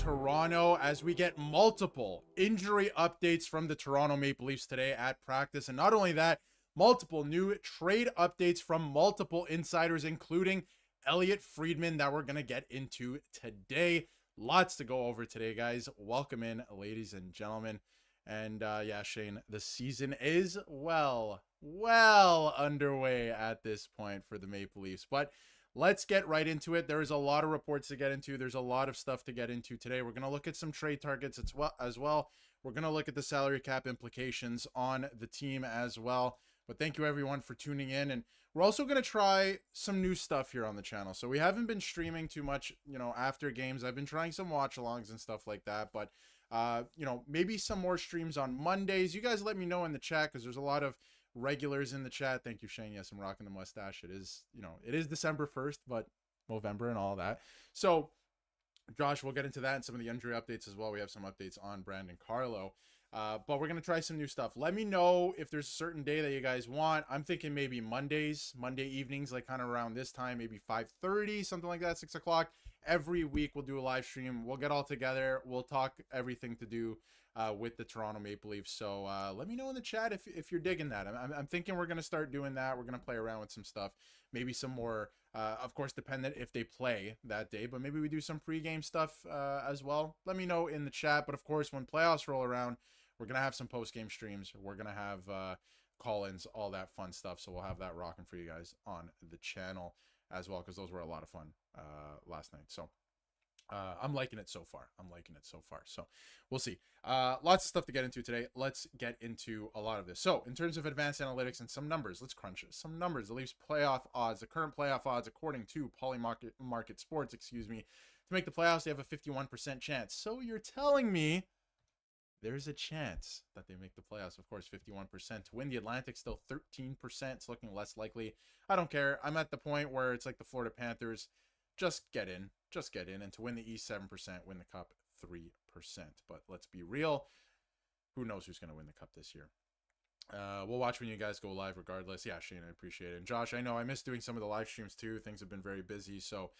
Toronto as we get multiple injury updates from the Toronto Maple Leafs today at practice. And not only that, multiple new trade updates from multiple insiders, including Elliot Friedman, that we're going to get into today. Lots to go over today, guys. Welcome in, ladies and gentlemen. And yeah, Shane, the season is well underway at this point for the Maple Leafs. But let's get right into it. There is a lot of reports to get into. There's a lot of stuff to get into today. We're going to look at some trade targets as well. We're going to look at the salary cap implications on the team as well. But thank you, everyone, for tuning in. And we're also going to try some new stuff here on the channel. So we haven't been streaming too much, after games. I've been trying some watch-alongs and stuff like that. But, maybe some more streams on Mondays. You guys let me know in the chat because there's a lot of regulars in the chat. Thank you, Shane. Yes, I'm rocking the mustache. It is, it is December 1st, but November and all that. So, Josh, we'll get into that and some of the injury updates as well. We have some updates on Brandon Carlo. But we're going to try some new stuff. Let me know if there's a certain day that you guys want. I'm thinking maybe Monday evenings, like kind of around this time, maybe 5:30, something like that, 6 o'clock. Every week we'll do a live stream. We'll get all together. We'll talk everything to do with the Toronto Maple Leafs. So let me know in the chat if you're digging that. I'm thinking we're going to start doing that. We're going to play around with some stuff. Maybe some more, of course, dependent if they play that day. But maybe we do some pregame stuff as well. Let me know in the chat. But, of course, when playoffs roll around, we're going to have some post-game streams. We're going to have call-ins, all that fun stuff. So we'll have that rocking for you guys on the channel as well, because those were a lot of fun last night. So I'm liking it so far. So we'll see. Lots of stuff to get into today. Let's get into a lot of this. So in terms of advanced analytics and some numbers, let's crunch some numbers. The Leafs playoff odds, the current playoff odds, according to Polymarket Sports, to make the playoffs, they have a 51% chance. So you're telling me there's a chance that they make the playoffs. Of course, 51%. To win the Atlantic, still 13%. It's looking less likely. I don't care. I'm at the point where it's like the Florida Panthers. Just get in. And to win the East, 7%. Win the Cup, 3%. But let's be real. Who knows who's going to win the Cup this year? We'll watch when you guys go live regardless. Yeah, Shane, I appreciate it. And Josh, I know I miss doing some of the live streams too. Things have been very busy. So,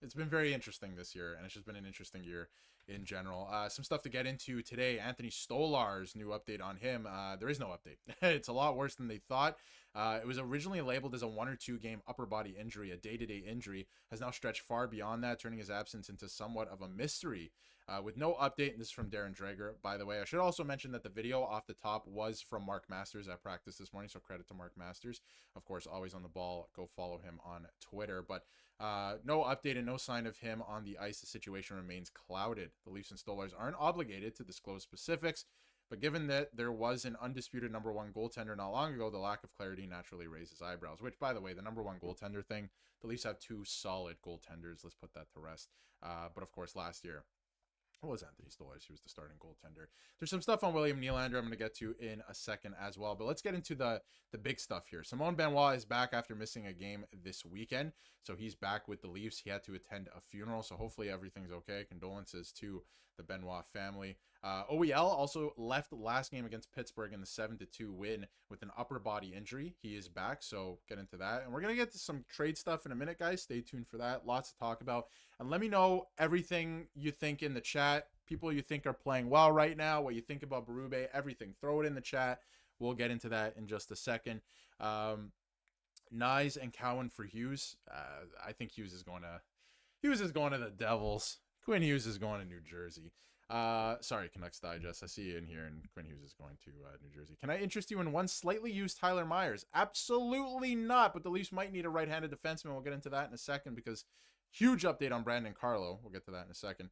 it's been very interesting this year, and it's just been an interesting year in general. Some stuff to get into today. Anthony Stolar's new update on him. There is no update. It's a lot worse than they thought. It was originally labeled as a 1 or 2 game upper body injury, a day-to-day injury, has now stretched far beyond that, turning his absence into somewhat of a mystery. With no update, and this is from Darren Drager, by the way. I should also mention that the video off the top was from Mark Masters at practice this morning, so credit to Mark Masters. Of course, always on the ball. Go follow him on Twitter. But no update and no sign of him on the ice. The situation remains clouded. The Leafs and Stolars aren't obligated to disclose specifics, but given that there was an undisputed number 1 goaltender not long ago, the lack of clarity naturally raises eyebrows, which, by the way, the number 1 goaltender thing, the Leafs have 2 solid goaltenders. Let's put that to rest. But, of course, last year, it was Anthony Stolarz. He was the starting goaltender. There's some stuff on William Nylander I'm going to get to in a second as well. But let's get into the big stuff here. Simone Benoit is back after missing a game this weekend. So he's back with the Leafs. He had to attend a funeral. So hopefully everything's okay. Condolences to the Benoit family. OEL also left the last game against Pittsburgh in the 7-2 win with an upper body injury. He is back, so get into that. And we're going to get to some trade stuff in a minute, guys. Stay tuned for that. Lots to talk about. And let me know everything you think in the chat. People you think are playing well right now, what you think about Berube, everything. Throw it in the chat. We'll get into that in just a second. Nyes and Cowan for Hughes. I think Hughes is going to the Devils. Quinn Hughes is going to New Jersey. Sorry, Canucks Digest. I see you in here, and Quinn Hughes is going to New Jersey. Can I interest you in one slightly used Tyler Myers? Absolutely not, but the Leafs might need a right-handed defenseman. We'll get into that in a second because huge update on Brandon Carlo. We'll get to that in a second.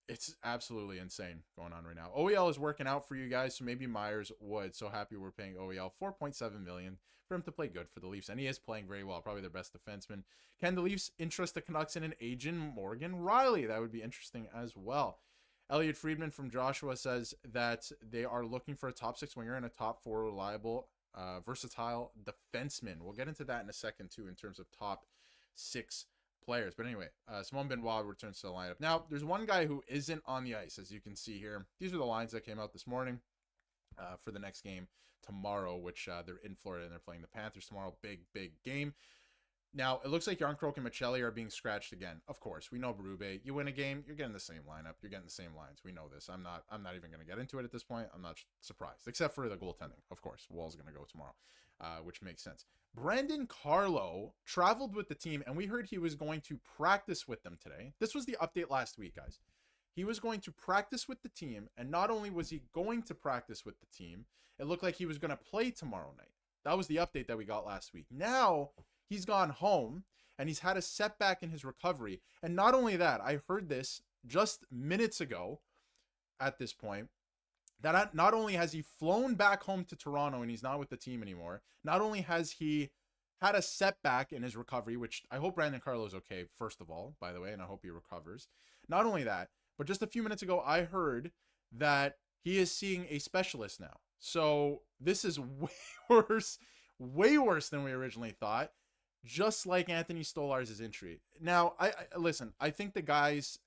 It's absolutely insane going on right now. OEL is working out for you guys, so maybe Myers would. So happy we're paying OEL $4.7 million for him to play good for the Leafs, and he is playing very well, probably their best defenseman. Can the Leafs interest the Canucks in an agent Morgan Riley? That would be interesting as well. Elliot Friedman from Joshua says that they are looking for a top 6 winger and a top 4 reliable, versatile defenseman. We'll get into that in a second, too, in terms of top 6 players. But anyway, Simone Benoit returns to the lineup. Now, there's one guy who isn't on the ice, as you can see here. These are the lines that came out this morning for the next game tomorrow, which they're in Florida and they're playing the Panthers tomorrow. Big game. Now, it looks like Yarncroke and Michelli are being scratched again. Of course, we know Berube. You win a game, you're getting the same lineup. You're getting the same lines. We know this. I'm not even going to get into it at this point. I'm not surprised, except for the goaltending. Of course, Wall's going to go tomorrow, which makes sense. Brandon Carlo traveled with the team, and we heard he was going to practice with them today. This was the update last week, guys. He was going to practice with the team, and not only was he going to practice with the team, it looked like he was going to play tomorrow night. That was the update that we got last week. Now, he's gone home, and he's had a setback in his recovery. And not only that, I heard this just minutes ago at this point, that not only has he flown back home to Toronto and he's not with the team anymore, not only has he had a setback in his recovery, which I hope Brandon Carlo is okay, first of all, by the way, and I hope he recovers. Not only that, but just a few minutes ago, I heard that he is seeing a specialist now. So this is way worse than we originally thought. Just like Anthony Stolarz' injury. Now, I listen, I think the guys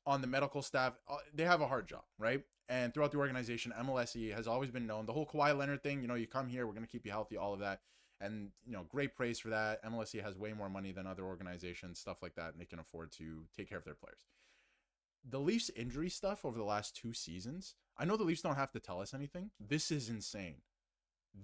on the medical staff, they have a hard job, right? And throughout the organization, MLSE has always been known. The whole Kawhi Leonard thing, you come here, we're going to keep you healthy, all of that. And, great praise for that. MLSE has way more money than other organizations, stuff like that, and they can afford to take care of their players. The Leafs injury stuff over the last 2 seasons, I know the Leafs don't have to tell us anything. This is insane.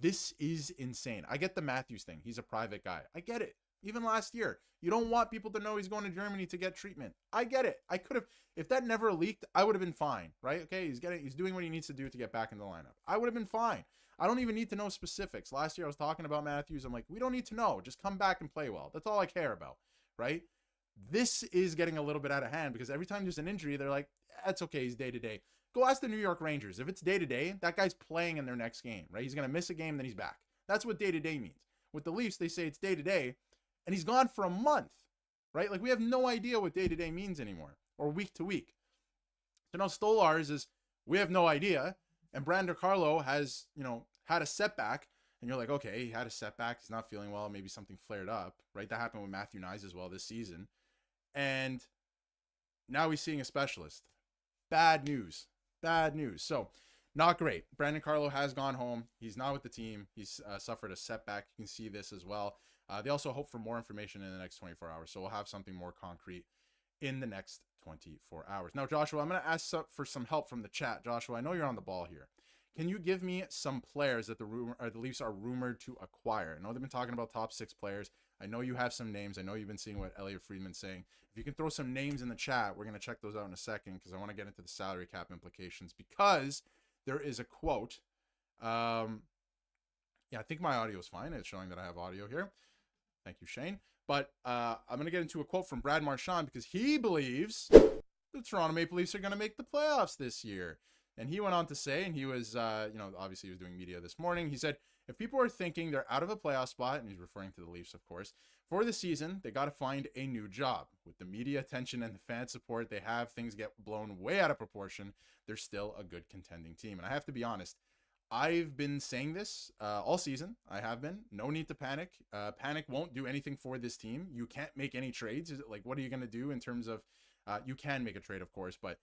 This is insane. I get the Matthews thing. He's a private guy. I get it. Even last year, you don't want people to know he's going to Germany to get treatment. I get it. I could have, if that never leaked, I would have been fine, right? Okay, he's doing what he needs to do to get back in the lineup. I would have been fine. I don't even need to know specifics. Last year I was talking about Matthews. I'm like, we don't need to know. Just come back and play well. That's all I care about, right? This is getting a little bit out of hand because every time there's an injury, they're like, that's okay. He's day to day. Go ask the New York Rangers. If it's day to day, that guy's playing in their next game, right? He's going to miss a game, then he's back. That's what day to day means. With the Leafs, they say it's day to day, and he's gone for a month, right? Like, we have no idea what day to day means anymore, or week to week. So now Stolarz is, we have no idea, and Brandon Carlo has, had a setback, and you're like, okay, he had a setback, he's not feeling well, maybe something flared up, right? That happened with Matthew Nyes as well this season. And now he's seeing a specialist. Bad news. So, not great. Brandon Carlo has gone home. He's not with the team. He's suffered a setback. You can see this as well. They also hope for more information in the next 24 hours. So we'll have something more concrete in the next 24 hours. Now, Joshua, I'm going to ask for some help from the chat. Joshua, I know you're on the ball here. Can you give me some players that the Leafs are rumored to acquire? I know they've been talking about top 6 players. I know you have some names. I know you've been seeing what Elliot Friedman's saying. If you can throw some names in the chat, we're going to check those out in a second because I want to get into the salary cap implications because there is a quote. Yeah, I think my audio is fine. It's showing that I have audio here. Thank you, Shane. But I'm going to get into a quote from Brad Marchand because he believes the Toronto Maple Leafs are going to make the playoffs this year. And he went on to say, and he was, obviously he was doing media this morning. He said, if people are thinking they're out of a playoff spot, and he's referring to the Leafs, of course, for the season, they got to find a new job. With the media attention and the fan support they have, things get blown way out of proportion. They're still a good contending team. And I have to be honest, I've been saying this all season. I have been. No need to panic. Panic won't do anything for this team. You can't make any trades. Like, what are you going to do in terms of, you can make a trade, of course, but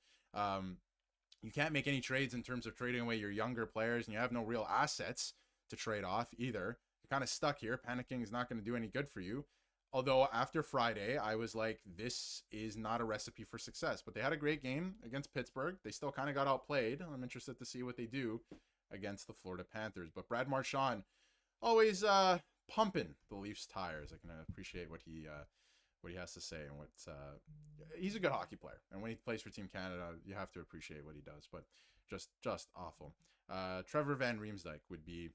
you can't make any trades in terms of trading away your younger players, and you have no real assets to trade off either. You're kind of stuck here. Panicking is not going to do any good for you. Although after Friday, I was like, this is not a recipe for success. But they had a great game against Pittsburgh. They still kind of got outplayed. I'm interested to see what they do against the Florida Panthers. But Brad Marchand always pumping the Leafs tires. I can appreciate what he has to say, and he's a good hockey player. And when he plays for Team Canada, you have to appreciate what he does. But just awful. Trevor Van Riemsdyk would be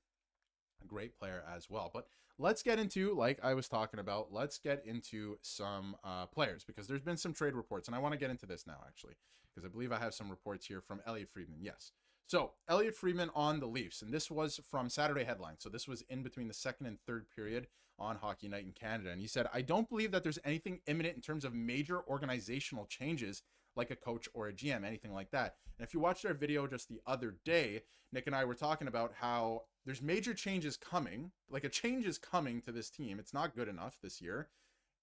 a great player as well. But let's get into, like I was talking about, let's get into some players, because there's been some trade reports, and I want to get into this now, actually, because I believe I have some reports here from Elliot Friedman. Yes. So Elliot Friedman on the Leafs, and this was from Saturday Headline. So this was in between the second and third period on Hockey Night in Canada. And he said, I don't believe that there's anything imminent in terms of major organizational changes like a coach or a GM, anything like that. And if you watched our video just the other day, Nick and I were talking about how there's major changes coming, like a change is coming to this team. It's not good enough this year.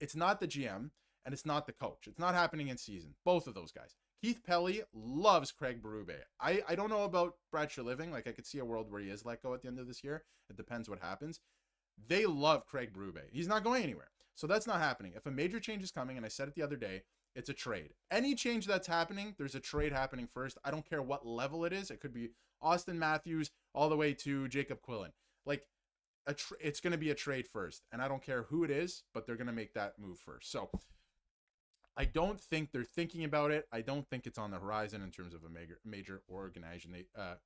It's not the GM and it's not the coach. It's not happening in season. Both of those guys. Keith Pelly loves Craig Berube. I don't know about Brad Treliving. Like, I could see a world where he is let go at the end of this year. It depends what happens. They love Craig Berube. He's not going anywhere. So that's not happening. If a major change is coming, and I said it the other day, it's a trade. Any change that's happening, there's a trade happening first. I don't care what level it is. It could be Austin Matthews all the way to Jacob Quillen. Like, it's going to be a trade first. And I don't care who it is, but they're going to make that move first. So I don't think they're thinking about it. I don't think it's on the horizon in terms of a major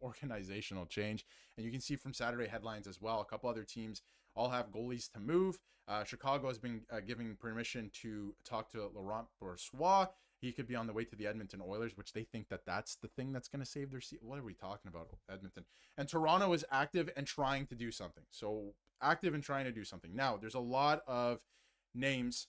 organizational change. And you can see from Saturday headlines as well, a couple other teams all have goalies to move. Chicago has been giving permission to talk to Laurent Brossoit. He could be on the way to the Edmonton Oilers, which they think that that's the thing that's going to save their season. What are we talking about, Edmonton? And Toronto is active and trying to do something. So active and trying to do something. Now, there's a lot of names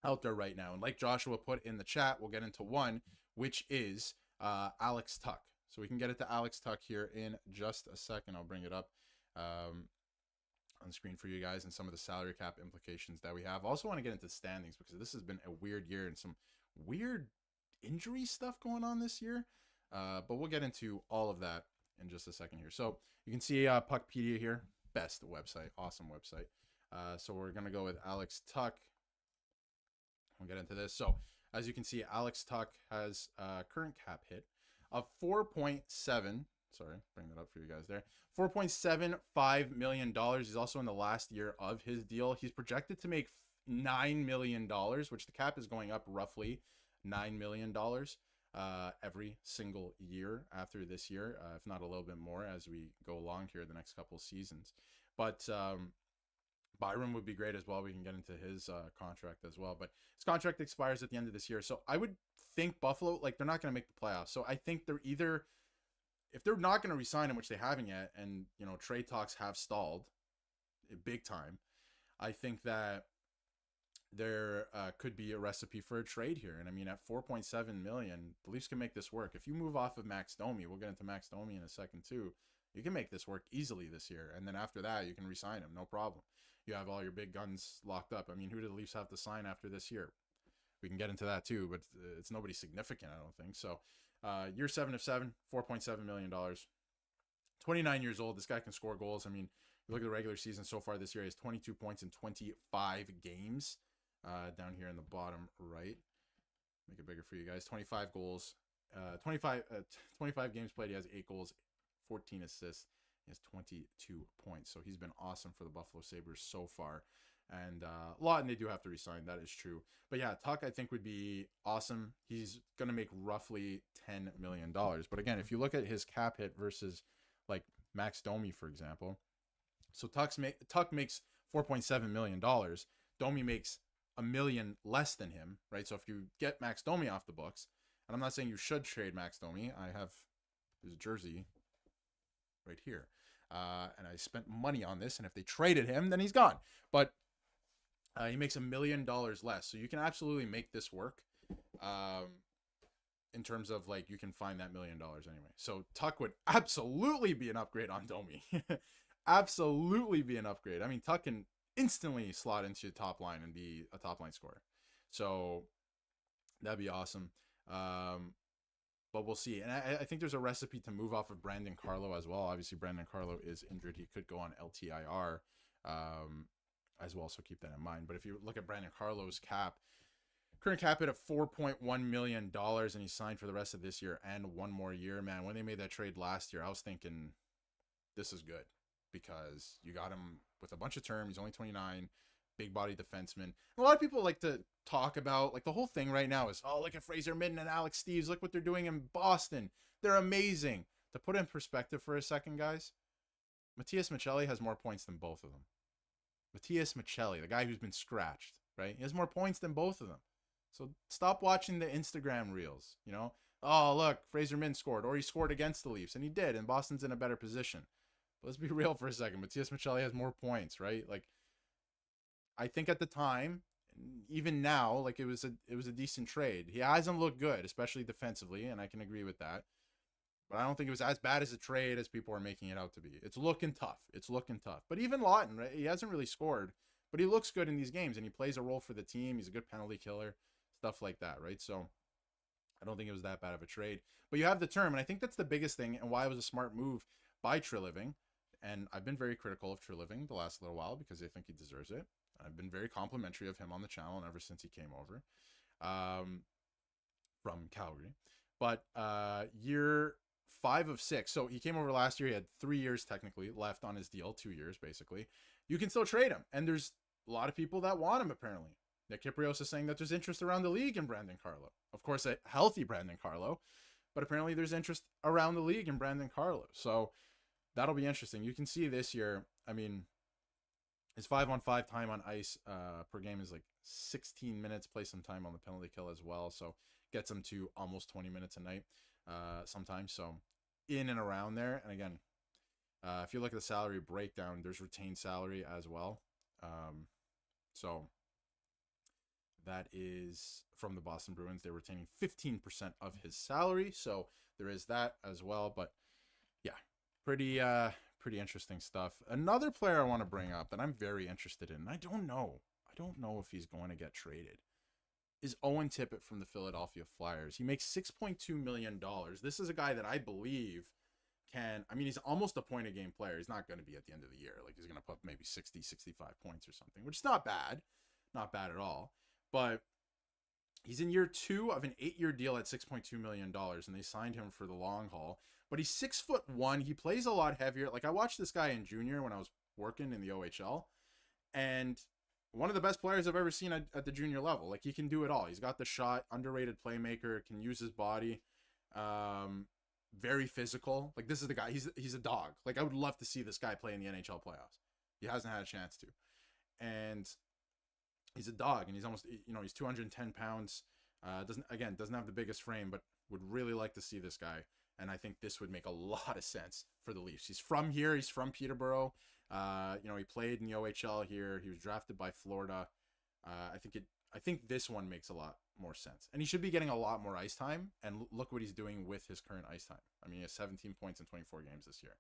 out there right now. And like Joshua put in the chat, we'll get into one, which is Alex Tuch. So we can get it to Alex Tuch here in just a second. I'll bring it up on screen for you guys and some of the salary cap implications that we have. Also want to get into standings because this has been a weird year and some weird injury stuff going on this year. But we'll get into all of that in just a second here. So you can see Puckpedia here. Best website. Awesome website. So we're going to go with Alex Tuch. We'll get into this. So as you can see, Alex Tuch has a current cap hit of 4.7. Sorry, bring that up for you guys there. $4.75 million. He's also in the last year of his deal. He's projected to make $9 million, which the cap is going up roughly $9 million every single year after this year, if not a little bit more as we go along here the next couple seasons. But Byron would be great as well. We can get into his contract as well. But his contract expires at the end of this year. So I would think Buffalo, like, they're not going to make the playoffs. So I think they're either, if they're not going to resign him, which they haven't yet, and, you know, trade talks have stalled big time, I think that there could be a recipe for a trade here. And I mean, at 4.7 million, the Leafs can make this work. If you move off of Max Domi, we'll get into Max Domi in a second too, you can make this work easily this year. And then after that, you can resign him, no problem. You have all your big guns locked up. I mean, who do the Leafs have to sign after this year? We can get into that too, but it's nobody significant, I don't think. So year 7 of 7, $4.7 million. 29 years old. This guy can score goals. I mean, you look at the regular season so far this year, he has 22 points in 25 games. Down here in the bottom right. Make it bigger for you guys. 25 goals. 25 games played. He has 8 goals, 14 assists. He has 22 points. So he's been awesome for the Buffalo Sabres so far. And Lawton, they do have to resign. That is true. But yeah, Tuch, I think, would be awesome. He's going to make roughly $10 million. But again, if you look at his cap hit versus like Max Domi, for example. So Tuch makes $4.7 million. Domi makes $1 million less than him, right? So if you get Max Domi off the books, and I'm not saying you should trade Max Domi. I have his jersey right here. And I spent money on this, and if they traded him, then he's gone. But he makes $1 million less. So you can absolutely make this work in terms of, like, you can find that $1 million anyway. So Tuch would absolutely be an upgrade on Domi. Absolutely be an upgrade. I mean, Tuch can instantly slot into your top line and be a top line scorer. So that'd be awesome. But we'll see. And I think there's a recipe to move off of Brandon Carlo as well. Obviously, Brandon Carlo is injured. He could go on LTIR as well. So keep that in mind. But if you look at Brandon Carlo's current cap hit of $4.1 million, and he's signed for the rest of this year and one more year, man, when they made that trade last year, I was thinking this is good. Because you got him with a bunch of term. He's only 29, big body defenseman. And a lot of people like to talk about, like, the whole thing right now is, oh, look at Fraser Minten and Alex Steves. Look what they're doing in Boston. They're amazing. To put in perspective for a second, guys, Matias Maccelli has more points than both of them. Matias Maccelli, the guy who's been scratched, right? He has more points than both of them. So stop watching the Instagram reels, you know? Oh, look, Fraser Minten scored, or he scored against the Leafs, and he did, and Boston's in a better position. Let's be real for a second. Matias Maccelli has more points, right? Like, I think at the time, even now, like, it was a decent trade. He hasn't looked good, especially defensively, and I can agree with that. But I don't think it was as bad as a trade as people are making it out to be. It's looking tough. It's looking tough. But even Lawton, right? He hasn't really scored, but he looks good in these games, and he plays a role for the team. He's a good penalty killer, stuff like that, right? So I don't think it was that bad of a trade. But you have the term, and I think that's the biggest thing and why it was a smart move by Treliving. And I've been very critical of Treliving the last little while because I think he deserves it. I've been very complimentary of him on the channel and ever since he came over from Calgary. But year 5 of 6. So he came over last year. He had 3 years technically left on his deal, 2 years basically. You can still trade him. And there's a lot of people that want him apparently. Nick Kiprios is saying that there's interest around the league in Brandon Carlo. Of course, a healthy Brandon Carlo. But apparently there's interest around the league in Brandon Carlo. So that'll be interesting. You can see this year, I mean, his 5-on-5 time on ice per game is like 16 minutes. Play some time on the penalty kill as well. So gets him to almost 20 minutes a night sometimes. So in and around there. And again, if you look at the salary breakdown, there's retained salary as well. So that is from the Boston Bruins. They're retaining 15% of his salary. So there is that as well. But yeah, pretty interesting stuff. Another player I want to bring up that I'm very interested in, and I don't know if he's going to get traded, is Owen Tippett from the Philadelphia Flyers. He makes $6.2 million. This is a guy that I believe he's almost a point a game player. He's not going to be at the end of the year. Like, he's going to put maybe 60, 65 points or something, which is not bad. Not bad at all. But he's in year 2 of an 8-year deal at $6.2 million, and they signed him for the long haul. But he's 6'1". He plays a lot heavier. Like, I watched this guy in junior when I was working in the OHL, and one of the best players I've ever seen at the junior level. Like, he can do it all. He's got the shot, underrated playmaker, can use his body, very physical. Like, this is the guy. He's a dog. Like, I would love to see this guy play in the NHL playoffs. He hasn't had a chance to. And he's a dog, and he's almost, he's 210 pounds. Doesn't have the biggest frame, but would really like to see this guy. And I think this would make a lot of sense for the Leafs. He's from here. He's from Peterborough. He played in the OHL here. He was drafted by Florida. I think this one makes a lot more sense. And he should be getting a lot more ice time. And look what he's doing with his current ice time. I mean, he has 17 points in 24 games this year.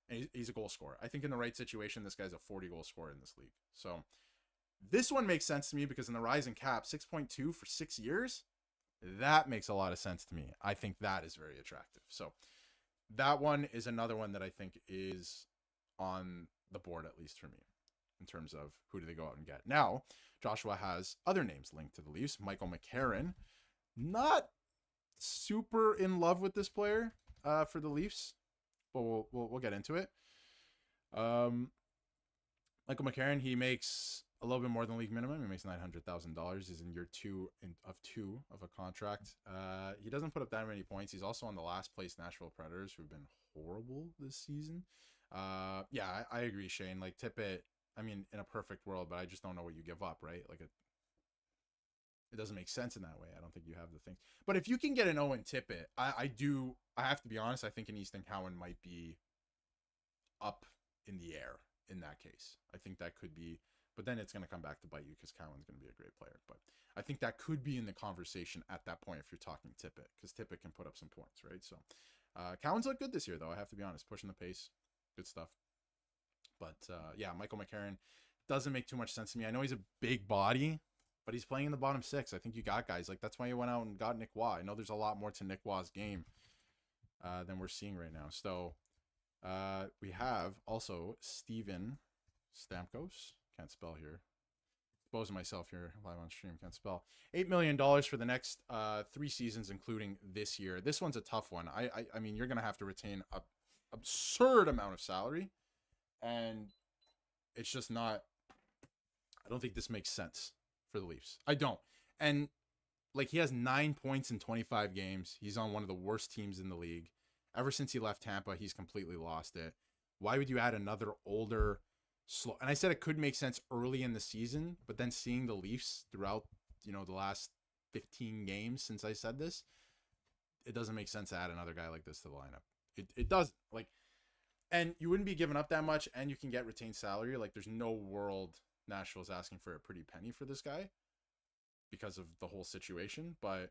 And he's a goal scorer. I think in the right situation, this guy's a 40-goal scorer in this league. So this one makes sense to me because in the rising cap, 6.2 for 6 years, that makes a lot of sense to me. I think that is very attractive. So that one is another one that I think is on the board, at least for me, in terms of who do they go out and get. Now, Joshua has other names linked to the Leafs. Michael McCarron, not super in love with this player for the Leafs, but we'll get into it. Michael McCarron, he makes a little bit more than league minimum. He makes $900,000. He's in year 2 of a contract. He doesn't put up that many points. He's also on the last place Nashville Predators, who've been horrible this season. I agree, Shane. Like, Tippett, I mean, in a perfect world, but I just don't know what you give up, right? Like, it doesn't make sense in that way. I don't think you have the things. But if you can get an Owen Tippett, I have to be honest, I think an Easton Cowan might be up in the air in that case. I think that could be, but then it's going to come back to bite you because Cowan's going to be a great player. But I think that could be in the conversation at that point if you're talking Tippett, because Tippett can put up some points, right? So Cowan's looked good this year, though. I have to be honest, pushing the pace, good stuff. But Michael McCarron doesn't make too much sense to me. I know he's a big body, but he's playing in the bottom 6. I think you got guys like that's why you went out and got Nick Waugh. I know there's a lot more to Nick Waugh's game than we're seeing right now. So we have also Steven Stamkos. Can't spell here. Exposing myself here live on stream. Can't spell. $8 million for the next 3 seasons, including this year. This one's a tough one. I mean, you're gonna have to retain an absurd amount of salary, and it's just not. I don't think this makes sense for the Leafs. I don't. And like, he has 9 points in 25 games. He's on one of the worst teams in the league. Ever since he left Tampa, he's completely lost it. Why would you add another older, slow? And I said it could make sense early in the season, but then seeing the Leafs throughout, the last 15 games since I said this, it doesn't make sense to add another guy like this to the lineup. It does. Like, and you wouldn't be giving up that much, and you can get retained salary. Like, there's no world Nashville's asking for a pretty penny for this guy because of the whole situation, but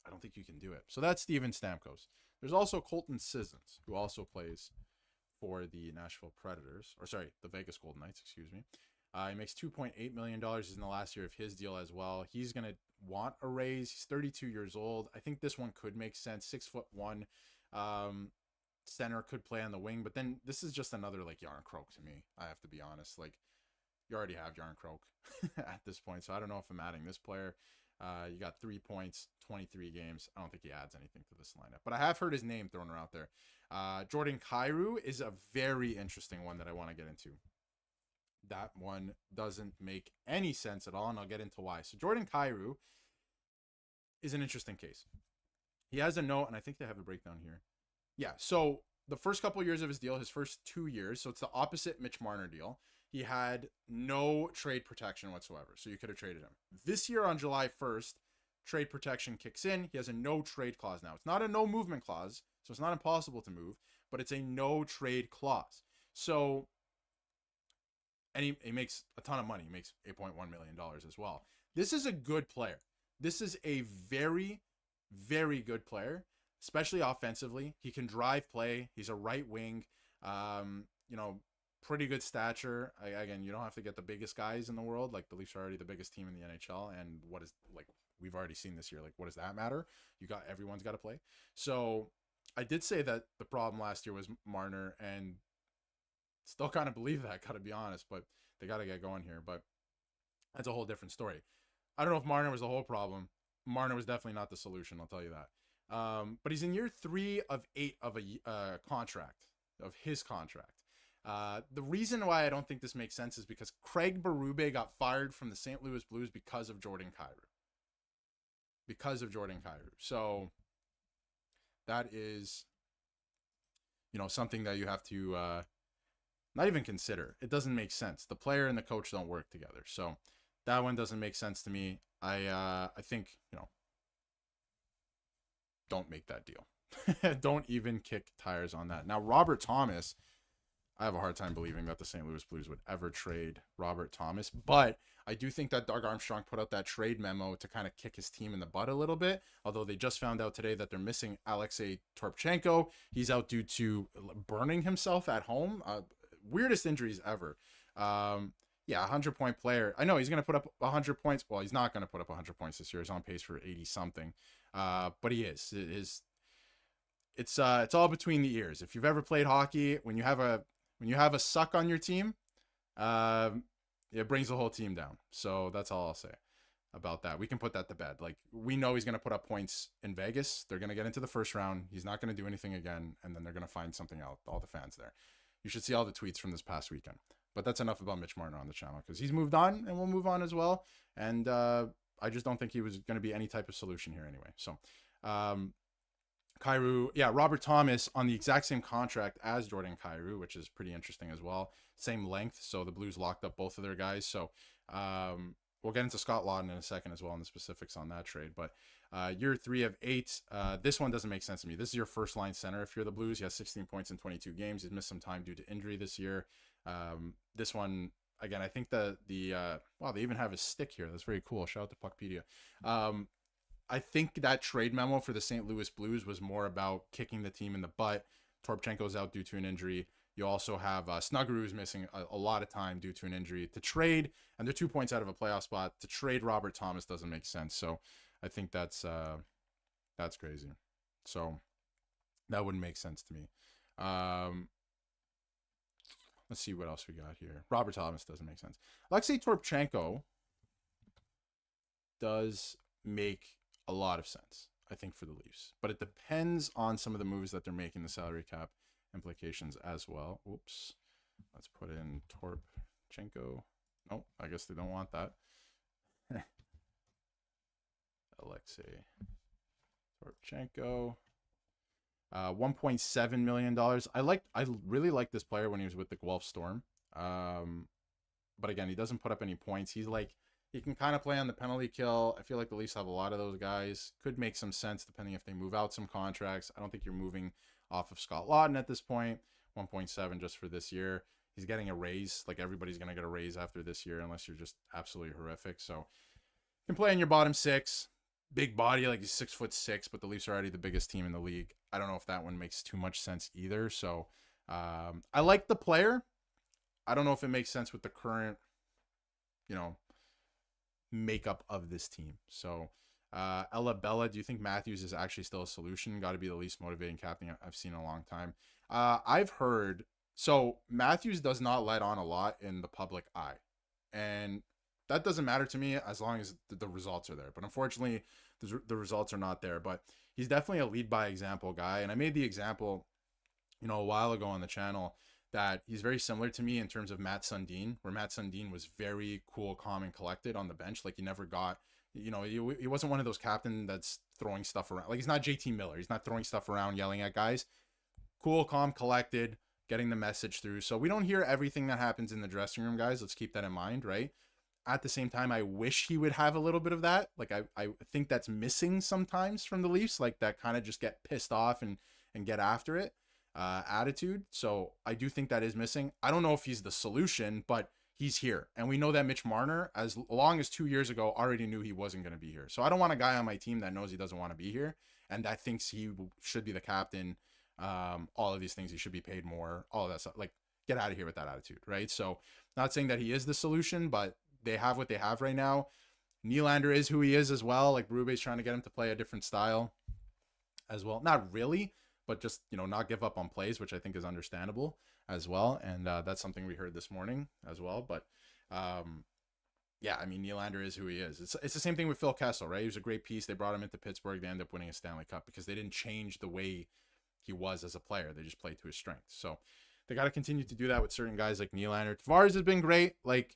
I don't think you can do it. So that's Steven Stamkos. There's also Colton Sissons, who also plays for the Nashville Predators, the Vegas Golden Knights, excuse me. He makes $2.8 million. He's in the last year of his deal as well. He's going to want a raise. He's 32 years old. I think this one could make sense. 6'1". Center, could play on the wing, but then this is just another like Yarn Croak to me. I have to be honest. Like, you already have Yarn Croak at this point. So I don't know if I'm adding this player. You got 3 points, 23 games. I don't think he adds anything to this lineup. But I have heard his name thrown around there. Jordan Kyrou is a very interesting one that I want to get into. That one doesn't make any sense at all, and I'll get into why. So Jordan Kyrou is an interesting case. He has a note, and I think they have a breakdown here. Yeah, so the first couple years of his deal, his first 2 years, so it's the opposite Mitch Marner deal. He had no trade protection whatsoever, so you could have traded him. This year on July 1st, trade protection kicks in. He has a no trade clause now. It's not a no movement clause, so it's not impossible to move, but it's a no trade clause. So, and he makes a ton of money. He makes $8.1 million as well. This is a good player. This is a very, very good player, especially offensively. He can drive play. He's a right wing. Pretty good stature. Again, you don't have to get the biggest guys in the world. Like, the Leafs are already the biggest team in the NHL, and what is, like, we've already seen this year. Like, what does that matter? Everyone's got to play. So I did say that the problem last year was Marner, and still kind of believe that, gotta be honest, but they got to get going here. But that's a whole different story. I don't know if Marner was the whole problem. Marner was definitely not the solution, I'll tell you that. But he's in year 3 of 8 of a contract, of his contract. The reason why I don't think this makes sense is because Craig Berube got fired from the St. Louis Blues because of Jordan Kyrou. So that is, something that you have to not even consider. It doesn't make sense. The player and the coach don't work together. So that one doesn't make sense to me. I think, don't make that deal. Don't even kick tires on that. Now, Robert Thomas, I have a hard time believing that the St. Louis Blues would ever trade Robert Thomas, but I do think that Doug Armstrong put out that trade memo to kind of kick his team in the butt a little bit, although they just found out today that they're missing Alexei Torpchenko. He's out due to burning himself at home. Weirdest injuries ever. 100-point player. I know he's going to put up 100 points. Well, he's not going to put up 100 points this year. He's on pace for 80-something, but he is. It's all between the ears. If you've ever played hockey, when you have a suck on your team, it brings the whole team down. So that's all I'll say about that. We can put that to bed. Like, we know he's going to put up points in Vegas. They're going to get into the first round. He's not going to do anything again, and then they're going to find something out, all the fans there. You should see all the tweets from this past weekend. But that's enough about Mitch Marner on the channel, because he's moved on, and we'll move on as well. And I just don't think he was going to be any type of solution here anyway. So, Kyrou, Robert Thomas on the exact same contract as Jordan Kyrou, which is pretty interesting as well. Same length, so the Blues locked up both of their guys. So we'll get into Scott Laughton in a second as well, and the specifics on that trade. But year 3 of 8, this one doesn't make sense to me. This is your first line center if you're the Blues. He has 16 points in 22 games. He's missed some time due to injury this year. This one, again, I think wow, they even have a stick here. That's very cool. Shout out to Puckpedia. I think that trade memo for the St. Louis Blues was more about kicking the team in the butt. Torpchenko's out due to an injury. You also have Snuggerud's missing a lot of time due to an injury. To trade, and they're 2 points out of a playoff spot, to trade Robert Thomas doesn't make sense. So I think that's crazy. So that wouldn't make sense to me. Let's see what else we got here. Robert Thomas doesn't make sense. Alexei Torpchenko does make a lot of sense, I think, for the Leafs. But it depends on some of the moves that they're making, the salary cap implications as well. Oops. Let's put in Torpchenko. Oh, I guess they don't want that. Alexei Torpchenko. $1.7 million. I really liked this player when he was with the Guelph Storm. But again, he doesn't put up any points. He can kind of play on the penalty kill. I feel like the Leafs have a lot of those guys. Could make some sense depending if they move out some contracts. I don't think you're moving off of Scott Laughton at this point. 1.7 just for this year. He's getting a raise. Like, everybody's going to get a raise after this year unless you're just absolutely horrific. So you can play in your bottom 6. Big body, like he's 6'6", but the Leafs are already the biggest team in the league. I don't know if that one makes too much sense either. So I like the player. I don't know if it makes sense with the current, makeup of this team. So Ella Bella, do you think Matthews is actually still a solution? Got to be the least motivating captain I've seen in a long time. I've heard, so Matthews does not let on a lot in the public eye. And that doesn't matter to me as long as the results are there. But unfortunately, the results are not there. But he's definitely a lead by example guy. And I made the example, a while ago on the channel that he's very similar to me in terms of Matt Sundin, where Matt Sundin was very cool, calm, and collected on the bench. Like he never got, he wasn't one of those captain that's throwing stuff around. Like he's not JT Miller. He's not throwing stuff around, yelling at guys. Cool, calm, collected, getting the message through. So we don't hear everything that happens in the dressing room, guys. Let's keep that in mind, right? At the same time, I wish he would have a little bit of that. Like I think that's missing sometimes from the Leafs, like that kind of just get pissed off and get after it attitude. So I do think that is missing. I don't know if he's the solution, but he's here. And we know that Mitch Marner, as long as 2 years ago, already knew he wasn't going to be here. So I don't want a guy on my team that knows he doesn't want to be here and that thinks he should be the captain. All of these things, he should be paid more, all of that stuff. Like, get out of here with that attitude, right? So not saying that he is the solution, but they have what they have right now. Nylander is who he is as well. Like, Berube's trying to get him to play a different style as well. Not really, but just, not give up on plays, which I think is understandable as well. And that's something we heard this morning as well. But yeah, I mean, Nylander is who he is. It's the same thing with Phil Kessel, right? He was a great piece. They brought him into Pittsburgh. They ended up winning a Stanley Cup because they didn't change the way he was as a player. They just played to his strengths. So they got to continue to do that with certain guys like Nylander. Tavares has been great. Like,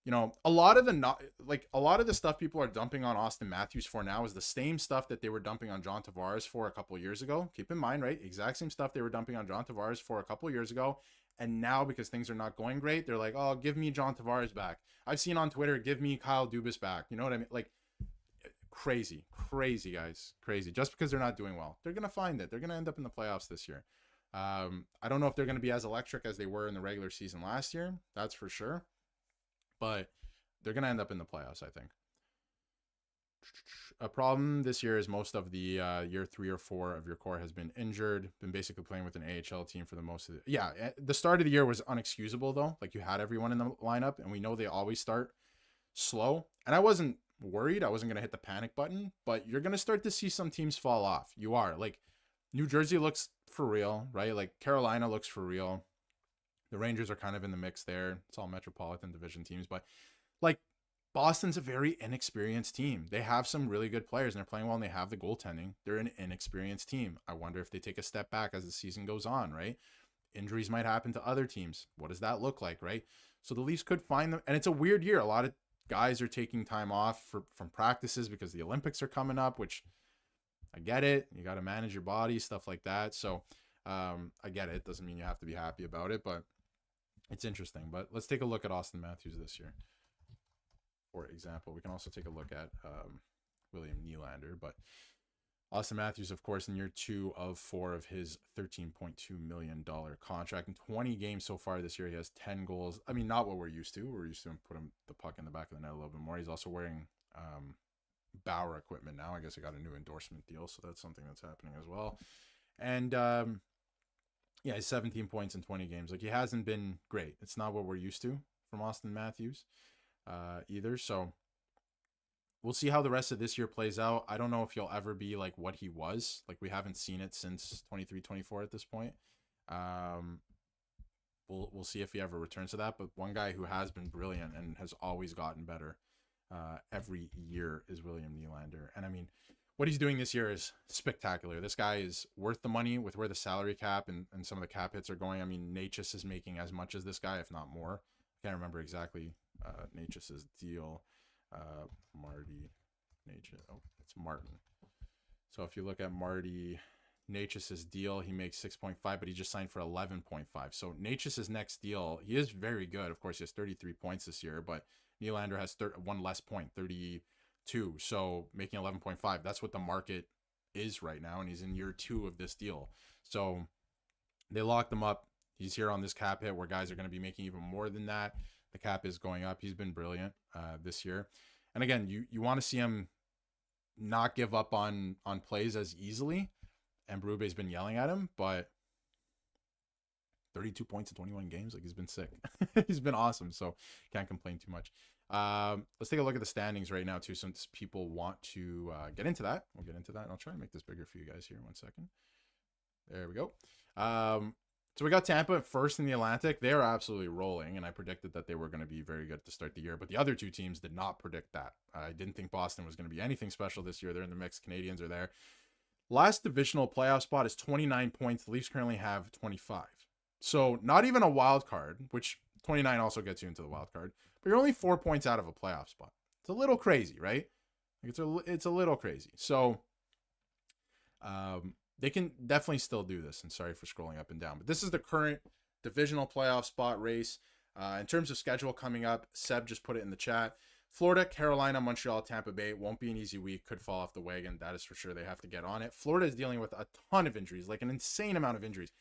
a lot of the stuff people are dumping on Austin Matthews for now is the same stuff that they were dumping on John Tavares for a couple of years ago. Keep in mind, right? Exact same stuff they were dumping on John Tavares for a couple of years ago. And now, because things are not going great, they're like, oh, give me John Tavares back. I've seen on Twitter, give me Kyle Dubas back. You know what I mean? Like, crazy, guys. Crazy. Just because they're not doing well. They're going to find it. They're going to end up in the playoffs this year. I don't know if they're going to be as electric as they were in the regular season last year. That's for sure. But they're going to end up in the playoffs, I think. A problem this year is most of the year 3 or 4 of your core has been injured, been basically playing with an AHL team for the most of it. Yeah, the start of the year was unexcusable, though. Like, you had everyone in the lineup, and we know they always start slow. And I wasn't worried. I wasn't going to hit the panic button, but you're going to start to see some teams fall off. You are. Like, New Jersey looks for real, right? Like, Carolina looks for real. The Rangers are kind of in the mix there. It's all Metropolitan Division teams, but like, Boston's a very inexperienced team. They have some really good players and they're playing well and they have the goaltending. They're an inexperienced team. I wonder if they take a step back as the season goes on, right? Injuries might happen to other teams. What does that look like, right? So the Leafs could find them. And it's a weird year. A lot of guys are taking time off from practices because the Olympics are coming up, which I get it. You got to manage your body, stuff like that. So I get it. Doesn't mean you have to be happy about it, but it's interesting. But let's take a look at Austin Matthews this year. For example, we can also take a look at William Nylander, but Austin Matthews, of course, in year 2 of 4 of his $13.2 million contract. In 20 games so far this year, he has 10 goals. I mean, not what we're used to. We're used to him put the puck in the back of the net a little bit more. He's also wearing Bauer equipment now. I guess he got a new endorsement deal, so that's something that's happening as well. And yeah, he's 17 points in 20 games. Like, he hasn't been great. It's not what we're used to from Austin Matthews either. So we'll see how the rest of this year plays out. I don't know if he'll ever be like what he was. Like, we haven't seen it since 23-24 at this point. We'll see if he ever returns to that. But one guy who has been brilliant and has always gotten better every year is William Nylander. And I mean, what he's doing this year is spectacular. This guy is worth the money with where the salary cap and some of the cap hits are going. I mean, Natchez is making as much as this guy, if not more. I can't remember exactly Natchez's deal. Marty Natchez. Oh, it's Martin. So if you look at Marty Natchez's deal, he makes 6.5, but he just signed for 11.5. So Natchez's next deal, he is very good. Of course, he has 33 points this year, but Nylander has one less point, 32. So making 11.5, that's what the market is right now. And he's in year 2 of this deal. So they locked him up. He's here on this cap hit where guys are going to be making even more than that. The cap is going up. He's been brilliant this year. And again, you want to see him not give up on plays as easily. And Berube's been yelling at him, but 32 points in 21 games, like, he's been sick. He's been awesome, so can't complain too much. Let's take a look at the standings right now, too, since people want to get into that. We'll get into that, and I'll try and make this bigger for you guys here. 1 second. There we go. So we got Tampa first in the Atlantic. They are absolutely rolling, and I predicted that they were going to be very good to start the year. But the other two teams did not predict that. I didn't think Boston was going to be anything special this year. They're in the mix. Canadians are there. Last divisional playoff spot is 29 points. The Leafs currently have 25. So not even a wild card, which 29 also gets you into the wild card. But you're only 4 points out of a playoff spot. It's a little crazy, right? It's a little crazy. So they can definitely still do this. And sorry for scrolling up and down. But this is the current divisional playoff spot race. In terms of schedule coming up, Seb just put it in the chat. Florida, Carolina, Montreal, Tampa Bay. Won't be an easy week. Could fall off the wagon. That is for sure. They have to get on it. Florida is dealing with a ton of injuries, like an insane amount of injuries.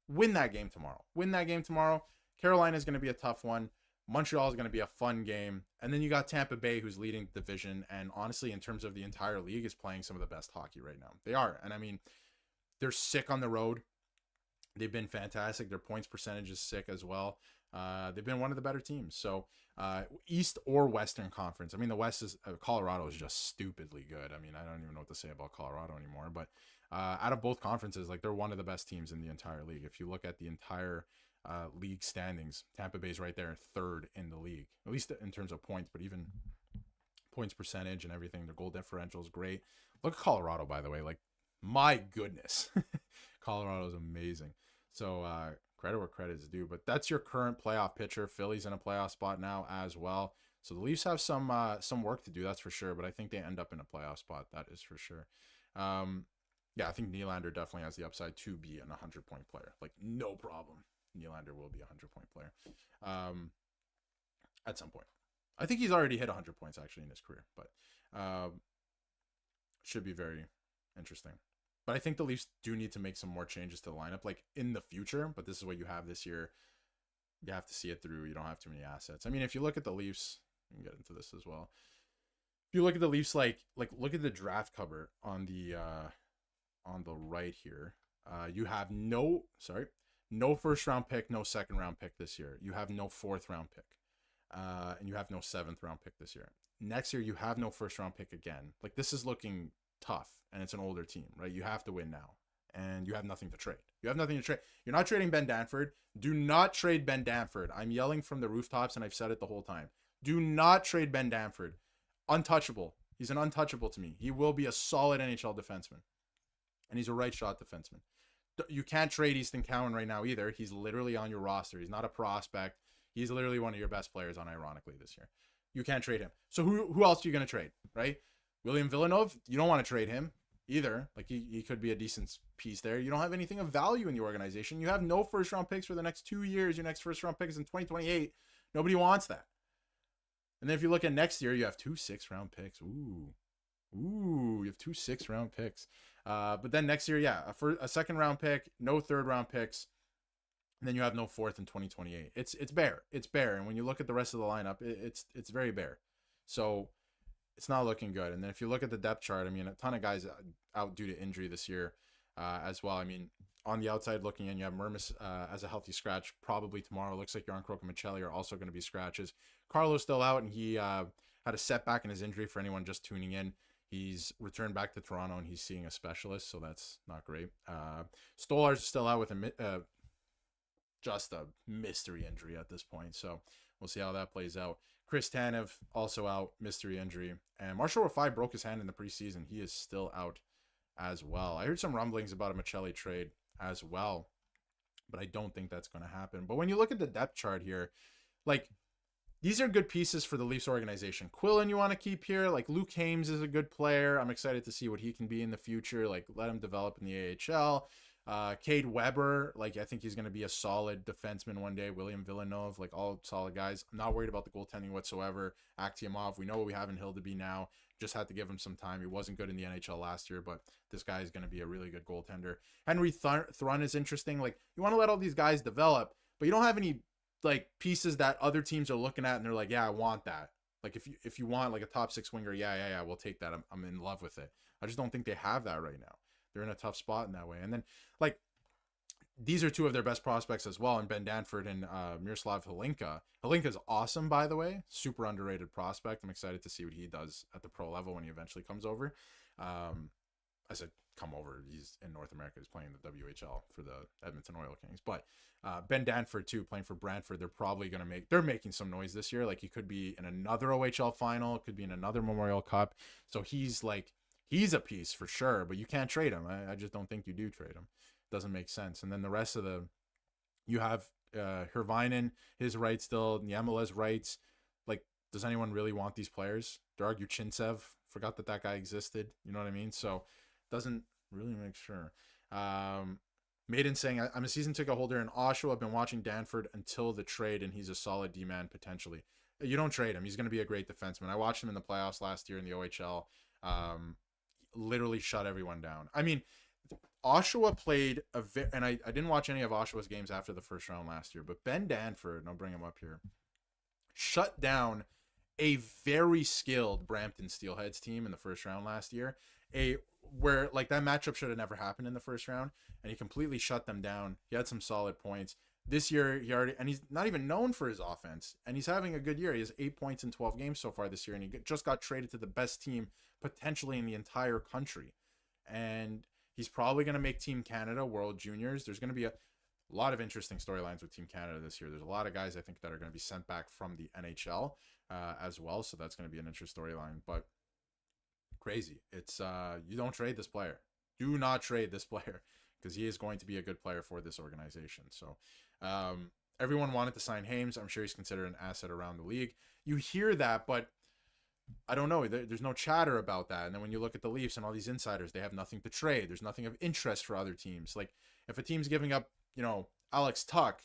Win that game tomorrow. Carolina is going to be a tough one. Montreal is going to be a fun game. And then you got Tampa Bay, who's leading the division. And honestly, in terms of the entire league, is playing some of the best hockey right now. They are. And I mean, they're sick on the road. They've been fantastic. Their points percentage is sick as well. They've been one of the better teams. So East or Western Conference. I mean, the West is Colorado is just stupidly good. I mean, I don't even know what to say about Colorado anymore. But out of both conferences, like they're one of the best teams in the entire league. If you look at the entire league standings, Tampa Bay's right there, third in the league, at least in terms of points, but even points percentage and everything. Their goal differential is great. Look at Colorado, by the way. Like, my goodness, Colorado is amazing. So credit where credit is due. But that's your current playoff picture. Philly's in a playoff spot now as well. So the Leafs have some work to do, that's for sure. But I think they end up in a playoff spot. That is for sure. Yeah, I think Nylander definitely has the upside to be an 100-point player. Like, no problem. Nylander will be a 100-point player at some point. I think he's already hit 100 points actually in his career, but should be very interesting. But I think the Leafs do need to make some more changes to the lineup, like in the future. But this is what you have this year. You have to see it through. You don't have too many assets. I mean, if you look at the Leafs, you can get into this as well. If you look at the Leafs, like look at the draft cover on the right here. You have no first round pick, no second round pick this year. You have no fourth round pick, and you have no seventh round pick this year. Next year, you have no first round pick again. Like, this is looking tough, and it's an older team, right? You have to win now, and you have nothing to trade. You're not trading Ben Danford. Do not trade Ben Danford. I'm yelling from the rooftops, and I've said it the whole time. Do not trade Ben Danford. Untouchable. He's an untouchable to me. He will be a solid NHL defenseman, and he's a right shot defenseman. You can't trade Easton Cowan right now either. He's literally on your roster. He's not a prospect. He's literally one of your best players, unironically, this year. You can't trade him. So who else are you going to trade, right? William Villeneuve, you don't want to trade him either. Like, he could be a decent piece there. You don't have anything of value in the organization. You have no first-round picks for the next 2 years. Your next first-round pick is in 2028. Nobody wants that. And then if you look at next year, you have 2 6-round picks. Ooh, you have 2 6-round picks. But then next year, yeah, a second-round pick, no third-round picks. And then you have no fourth in 2028. It's bare. It's bare. And when you look at the rest of the lineup, it's very bare. So it's not looking good. And then if you look at the depth chart, I mean, a ton of guys out due to injury this year as well. I mean, on the outside looking in, you have Mermis as a healthy scratch probably tomorrow. Looks like Yarn Croak and Michelli are also going to be scratches. Carlo's still out, and he had a setback in his injury for anyone just tuning in. He's returned back to Toronto, and he's seeing a specialist, so that's not great. Stolar's still out with just a mystery injury at this point, so we'll see how that plays out. Chris Tanev also out, mystery injury. And Marshall Rafai broke his hand in the preseason. He is still out as well. I heard some rumblings about a Michelli trade as well, but I don't think that's going to happen. But when you look at the depth chart here, like, these are good pieces for the Leafs organization. Quillen you want to keep here. Like, Luke Hames is a good player. I'm excited to see what he can be in the future. Like, let him develop in the AHL. Cade Weber, like, I think he's going to be a solid defenseman one day. William Villeneuve, like, all solid guys. I'm not worried about the goaltending whatsoever. Akhtiamov, we know what we have in Hildeby now. Just had to give him some time. He wasn't good in the NHL last year, but this guy is going to be a really good goaltender. Henry Thrun is interesting. Like, you want to let all these guys develop, but you don't have any, like, pieces that other teams are looking at and they're like, yeah, I want that. Like, if you want, like, a top 6 winger, yeah, we'll take that. I'm in love with it. I just don't think they have that right now. They're in a tough spot in that way. And then, like, these are two of their best prospects as well, and Ben Danford and Miroslav Hlinka. Hlinka's awesome, by the way. Super underrated prospect. I'm excited to see what he does at the pro level when he eventually comes over. I said come over. He's in North America. He's playing the WHL for the Edmonton Oil Kings. But Ben Danford too, playing for Brantford. They're probably gonna they're making some noise this year. Like he could be in another OHL final, could be in another Memorial Cup. So he's a piece for sure. But you can't trade him. I just don't think you do trade him. Doesn't make sense. And then the rest of you have Hirvinen, his rights still, Niemela's rights. Like, does anyone really want these players? Darg Uchintsev, forgot that guy existed. You know what I mean? So doesn't really make sure. Maiden saying, I'm a season ticket holder in Oshawa. I've been watching Danford until the trade, and he's a solid D-man potentially. You don't trade him. He's going to be a great defenseman. I watched him in the playoffs last year in the OHL. Literally shut everyone down. I mean, Oshawa played and I didn't watch any of Oshawa's games after the first round last year, but Ben Danford, and I'll bring him up here, shut down a very skilled Brampton Steelheads team in the first round last year. Where like that matchup should have never happened in the first round, and he completely shut them down. He had some solid points. This year, he's not even known for his offense, and he's having a good year. He has 8 points in 12 games so far this year, and he just got traded to the best team potentially in the entire country. And he's probably going to make Team Canada, World Juniors. There's going to be a lot of interesting storylines with Team Canada this year. There's a lot of guys I think that are going to be sent back from the NHL as well, so that's going to be an interesting storyline. But crazy. It's you don't trade this player. Do not trade this player because he is going to be a good player for this organization. So everyone wanted to sign Hames. I'm sure he's considered an asset around the league. You hear that, but I don't know. There's no chatter about that. And then when you look at the Leafs and all these insiders, they have nothing to trade. There's nothing of interest for other teams. Like if a team's giving up, Alex Tuck,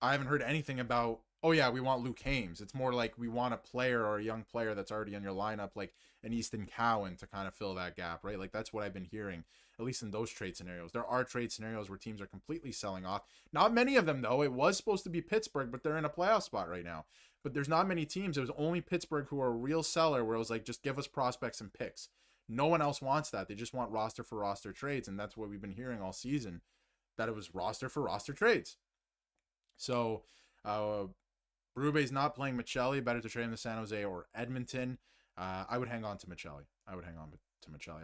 I haven't heard anything about, oh yeah, we want Luke Hames. It's more like we want a player or a young player that's already in your lineup, like an Easton Cowan to kind of fill that gap, right? Like that's what I've been hearing, at least in those trade scenarios. There are trade scenarios where teams are completely selling off. Not many of them, though. It was supposed to be Pittsburgh, but they're in a playoff spot right now. But there's not many teams. It was only Pittsburgh who are a real seller where it was like, just give us prospects and picks. No one else wants that. They just want roster for roster trades. And that's what we've been hearing all season, that it was roster for roster trades. So Berube's not playing Michelli. Better to trade him to San Jose or Edmonton. I would hang on to Michelli. I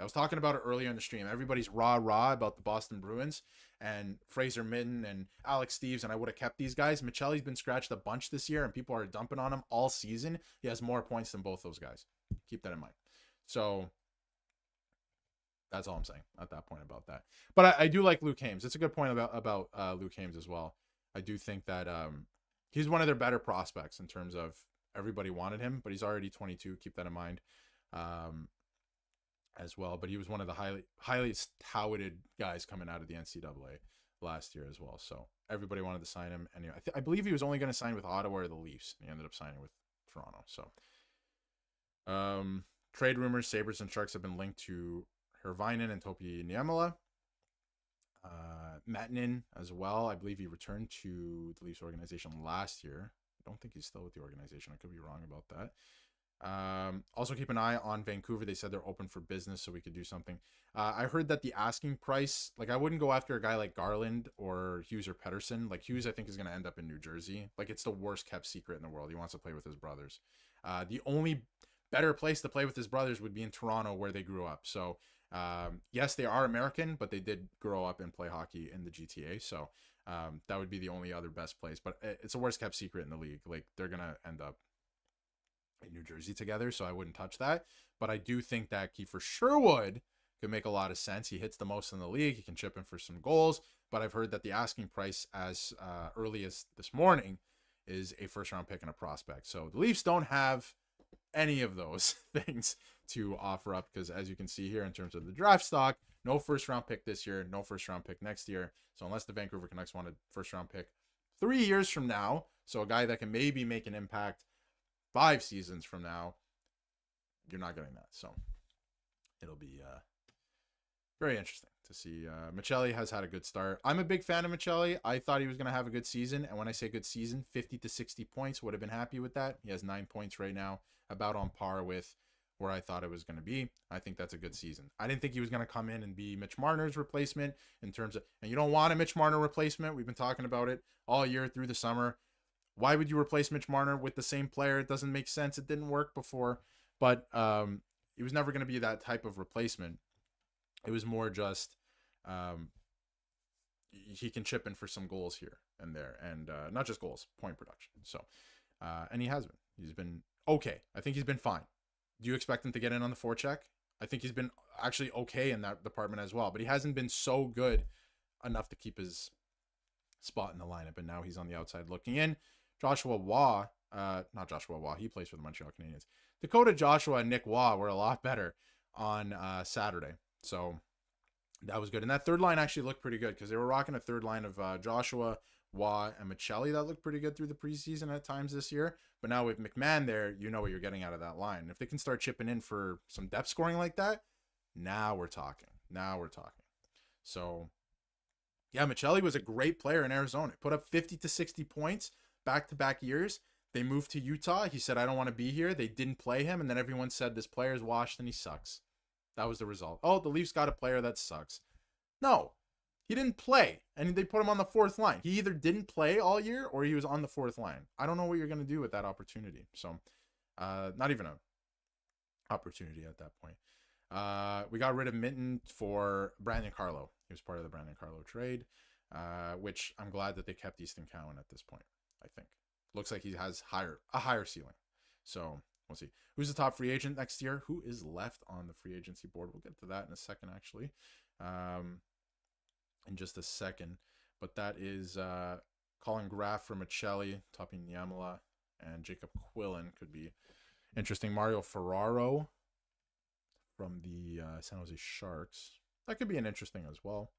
was talking about it earlier in the stream. Everybody's rah about the Boston Bruins and Fraser Minton and Alex Steeves, and I would have kept these guys. Michelli's been scratched a bunch this year, and people are dumping on him all season. He has more points than both those guys. Keep that in mind. So that's all I'm saying at that point about that. But I do like Luke Hames. It's a good point about Luke Hames as well. I do think that he's one of their better prospects in terms of everybody wanted him, but he's already 22. Keep that in mind as well. But he was one of the highly touted guys coming out of the NCAA last year as well. So everybody wanted to sign him. Anyway, I believe he was only going to sign with Ottawa or the Leafs. And he ended up signing with Toronto. So trade rumors, Sabres and Sharks have been linked to Hirvinen and Topi Niemela. Mattinen as well. I believe he returned to the Leafs organization last year. I don't think he's still with the organization. I could be wrong about that. Also keep an eye on Vancouver. They said they're open for business, so we could do something. I heard that the asking price, like I wouldn't go after a guy like Garland or Hughes or Pettersson. Like Hughes, I think is going to end up in New Jersey. Like it's the worst kept secret in the world. He wants to play with his brothers. The only better place to play with his brothers would be in Toronto, where they grew up. So yes, they are American, but they did grow up and play hockey in the GTA. So that would be the only other best place. But it's the worst kept secret in the league. Like they're going to end up in New Jersey together, so I wouldn't touch that. But I do think that Kiefer Sherwood could make a lot of sense. He hits the most in the league. He can chip in for some goals. But I've heard that the asking price as early as this morning is a first-round pick and a prospect. So the Leafs don't have any of those things to offer up because, as you can see here, in terms of the draft stock, no first-round pick this year, no first-round pick next year. So unless the Vancouver Canucks want a first-round pick 3 years from now, so a guy that can maybe make an impact 5 seasons from now, you're not getting that. So it'll be very interesting to see. Michelli has had a good start. I'm a big fan of Michelli. I thought he was going to have a good season. And when I say good season, 50 to 60 points, would have been happy with that. He has 9 points right now, about on par with where I thought it was going to be. I think that's a good season. I didn't think he was going to come in and be Mitch Marner's replacement in terms of, and you don't want a Mitch Marner replacement. We've been talking about it all year through the summer. Why would you replace Mitch Marner with the same player? It doesn't make sense. It didn't work before, but he was never going to be that type of replacement. It was more just um, he can chip in for some goals here and there, and not just goals, point production. So, and he has been. He's been okay. I think he's been fine. Do you expect him to get in on the forecheck? I think he's been actually okay in that department as well, but he hasn't been so good enough to keep his spot in the lineup. And now he's on the outside looking in. Joshua Waugh, not Joshua Waugh, he plays for the Montreal Canadiens. Dakota Joshua and Nick Waugh were a lot better on Saturday. So that was good. And that third line actually looked pretty good because they were rocking a third line of Joshua, Waugh, and Michelli that looked pretty good through the preseason at times this year. But now with McMahon there, you know what you're getting out of that line. If they can start chipping in for some depth scoring like that, now we're talking. So, yeah, Michelli was a great player in Arizona. Put up 50 to 60 points back-to-back years. They moved to Utah. He said, I don't want to be here. They didn't play him. And then everyone said, this player's washed and he sucks. That was the result. Oh, the Leafs got a player that sucks. No, he didn't play. And they put him on the fourth line. He either didn't play all year or he was on the fourth line. I don't know what you're going to do with that opportunity. So, not even an opportunity at that point. We got rid of Minton for Brandon Carlo. He was part of the Brandon Carlo trade, which I'm glad that they kept Easton Cowan at this point, I think. Looks like he has a higher ceiling. So we'll see. Who's the top free agent next year? Who is left on the free agency board? We'll get to that in a second, actually. In just a second. But that is Colin Graff from Michelli, Topi Niemela, and Jacob Quillen could be interesting. Mario Ferraro from the San Jose Sharks. That could be an interesting as well.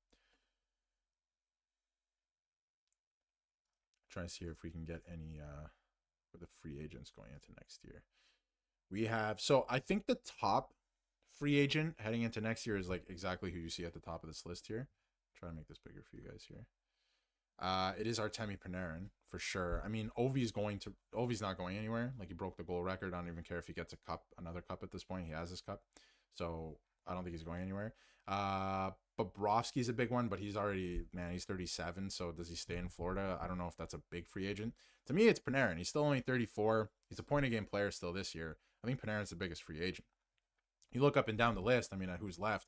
Trying to see if we can get any for the free agents going into next year. We have, so I think the top free agent heading into next year is like exactly who you see at the top of this list here. Try to make this bigger for you guys here. It is Artemi Panarin for sure. I mean, Ovi's not going anywhere. Like, he broke the goal record. I don't even care if he gets another cup at this point. He has his cup. So I don't think he's going anywhere. Bobrovsky's a big one, but he's 37. So does he stay in Florida? I don't know if that's a big free agent. To me, it's Panarin. He's still only 34. He's a point-a-game player still this year. I think Panarin's the biggest free agent. You look up and down the list, I mean, at who's left.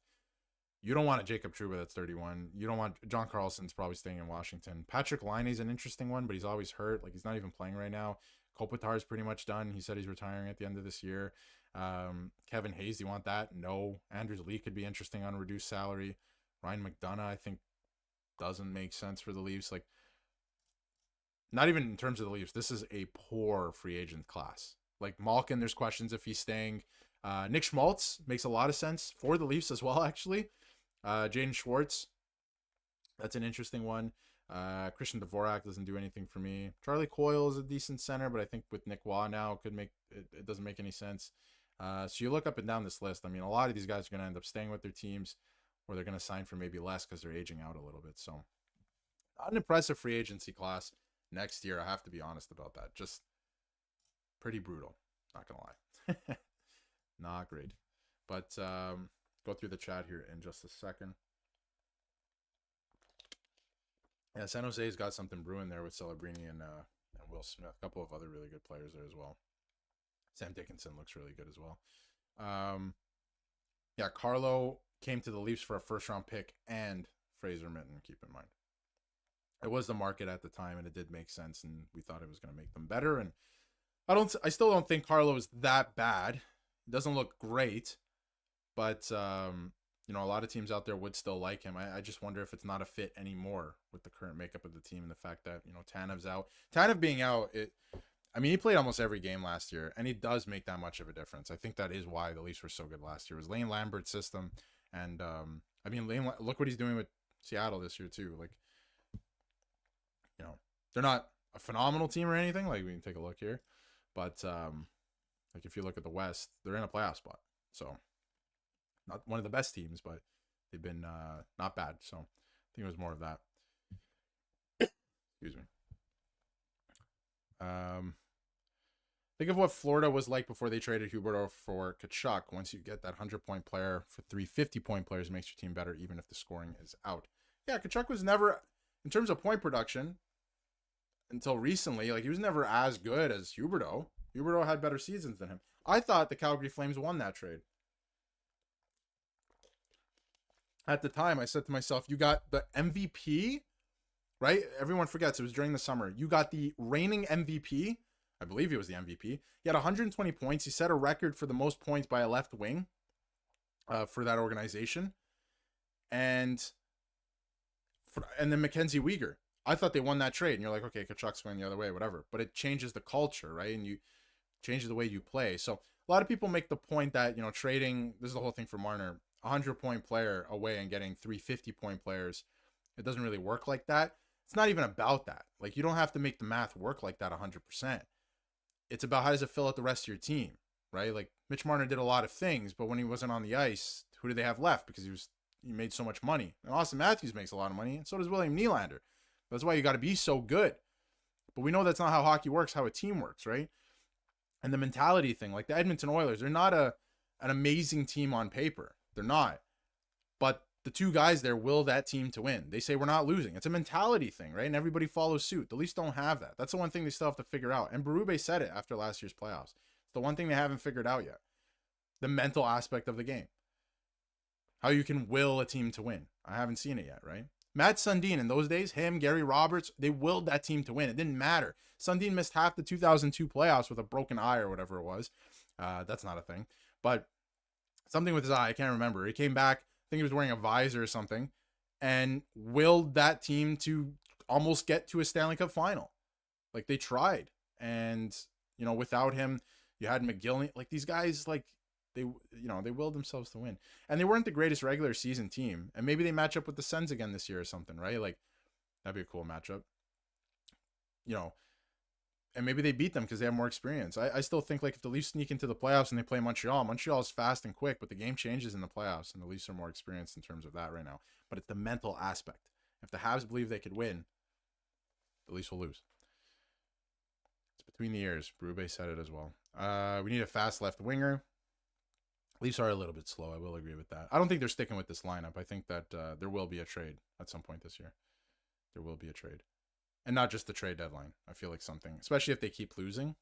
You don't want a Jacob Trouba that's 31. You don't want John Carlson's probably staying in Washington. Patrick Liney's an interesting one, but he's always hurt. Like, he's not even playing right now. Kopitar's pretty much done. He said he's retiring at the end of this year. Kevin Hayes, do you want that? No. Andrews Lee could be interesting on a reduced salary. Ryan McDonough, I think, doesn't make sense for the Leafs. Like, not even in terms of the Leafs. This is a poor free agent class. Like, Malkin, there's questions if he's staying. Nick Schmaltz makes a lot of sense for the Leafs as well, actually. Jaden Schwartz, that's an interesting one. Christian Dvorak doesn't do anything for me. Charlie Coyle is a decent center, but I think with Nick Waugh now, it doesn't make any sense. So you look up and down this list. I mean, a lot of these guys are going to end up staying with their teams, or they're going to sign for maybe less because they're aging out a little bit. So not an impressive free agency class next year. I have to be honest about that. Just pretty brutal. Not going to lie. Not great. But go through the chat here in just a second. Yeah, San Jose's got something brewing there with Celebrini and Will Smith. A couple of other really good players there as well. Sam Dickinson looks really good as well. Yeah, Carlo came to the Leafs for a first-round pick and Fraser Minton, keep in mind. It was the market at the time, and it did make sense, and we thought it was going to make them better. And I still don't think Carlo is that bad. It doesn't look great, but you know, a lot of teams out there would still like him. I just wonder if it's not a fit anymore with the current makeup of the team and the fact that, you know, Tanev's out. Tanev being out, I mean, he played almost every game last year, and he does make that much of a difference. I think that is why the Leafs were so good last year. It was Lane Lambert's system, and I mean, look what he's doing with Seattle this year too. Like, you know, they're not a phenomenal team or anything. Like, we can take a look here, but like, if you look at the West, they're in a playoff spot. So not one of the best teams, but they've been not bad. So I think it was more of that. Excuse me. Think of what Florida was like before they traded Huberdeau for Tkachuk. Once you get that 100-point player for 3 50-point players, it makes your team better, even if the scoring is out. Yeah, Tkachuk was never, in terms of point production, until recently, like, he was never as good as Huberdeau. Huberdeau had better seasons than him. I thought the Calgary Flames won that trade. At the time, I said to myself, you got the MVP, right? Everyone forgets it was during the summer. You got the reigning MVP. I believe he was the MVP. He had 120 points. He set a record for the most points by a left wing for that organization. And then Mackenzie Weegar. I thought they won that trade. And you're like, okay, Kachuk's going the other way, whatever. But it changes the culture, right? And you changes the way you play. So a lot of people make the point that, trading, this is the whole thing for Marner, 100-point player away and getting 350-point players. It doesn't really work like that. It's not even about that. Like, you don't have to make the math work like that 100%. It's about how does it fill out the rest of your team, right? Like, Mitch Marner did a lot of things, but when he wasn't on the ice, who did they have left? Because he made so much money. And Austin Matthews makes a lot of money, and so does William Nylander. That's why you got to be so good. But we know that's not how hockey works, how a team works, right? And the mentality thing, like the Edmonton Oilers, they're not an amazing team on paper. They're not. But the two guys there will that team to win. They say we're not losing. It's a mentality thing, right? And everybody follows suit. The Leafs don't have that. That's the one thing they still have to figure out. And Berube said it after last year's playoffs. It's the one thing they haven't figured out yet. The mental aspect of the game. How you can will a team to win. I haven't seen it yet, right? Matt Sundin, in those days, him, Gary Roberts, they willed that team to win. It didn't matter. Sundin missed half the 2002 playoffs with a broken eye or whatever it was. That's not a thing. But something with his eye, I can't remember. He came back, I think he was wearing a visor or something, and willed that team to almost get to a Stanley Cup final. Like, they tried. And, without him, you had McGill. Like, these guys, like, they willed themselves to win. And they weren't the greatest regular season team. And maybe they match up with the Sens again this year or something, right? Like, that'd be a cool matchup. And maybe they beat them because they have more experience. I still think, like, if the Leafs sneak into the playoffs and they play Montreal is fast and quick, but the game changes in the playoffs, and the Leafs are more experienced in terms of that right now. But it's the mental aspect. If the Habs believe they could win, the Leafs will lose. It's between the ears. Berube said it as well. We need a fast left winger. Leafs are a little bit slow. I will agree with that. I don't think they're sticking with this lineup. I think that there will be a trade at some point this year. There will be a trade. And not just the trade deadline. I feel like something, especially if they keep losing,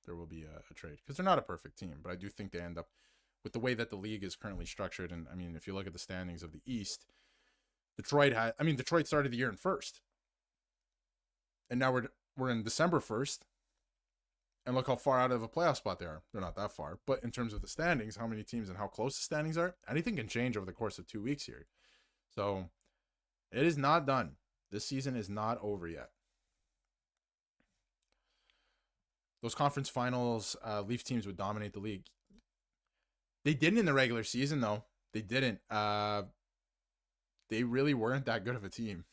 there will be a trade. Because they're not a perfect team, but I do think they end up, with the way that the league is currently structured, and I mean, if you look at the standings of the East, Detroit started the year in first. And now we're in December 1st. And look how far out of a playoff spot they are. They're not that far. But in terms of the standings, how many teams and how close the standings are, anything can change over the course of 2 weeks here. So it is not done. This season is not over yet. Those conference finals, Leaf teams would dominate the league. They didn't in the regular season, though. They didn't. They really weren't that good of a team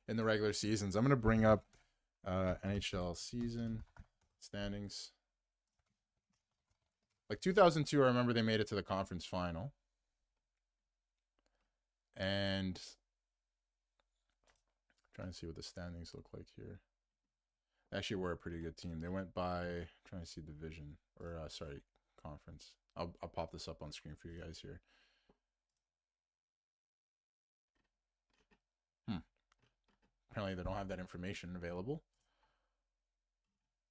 in the regular seasons. I'm going to bring up NHL season standings. Like 2002, I remember they made it to the conference final. And trying to see what the standings look like here. They actually were a pretty good team. They went by, trying to see division, or conference. I'll pop this up on screen for you guys here. Apparently they don't have that information available.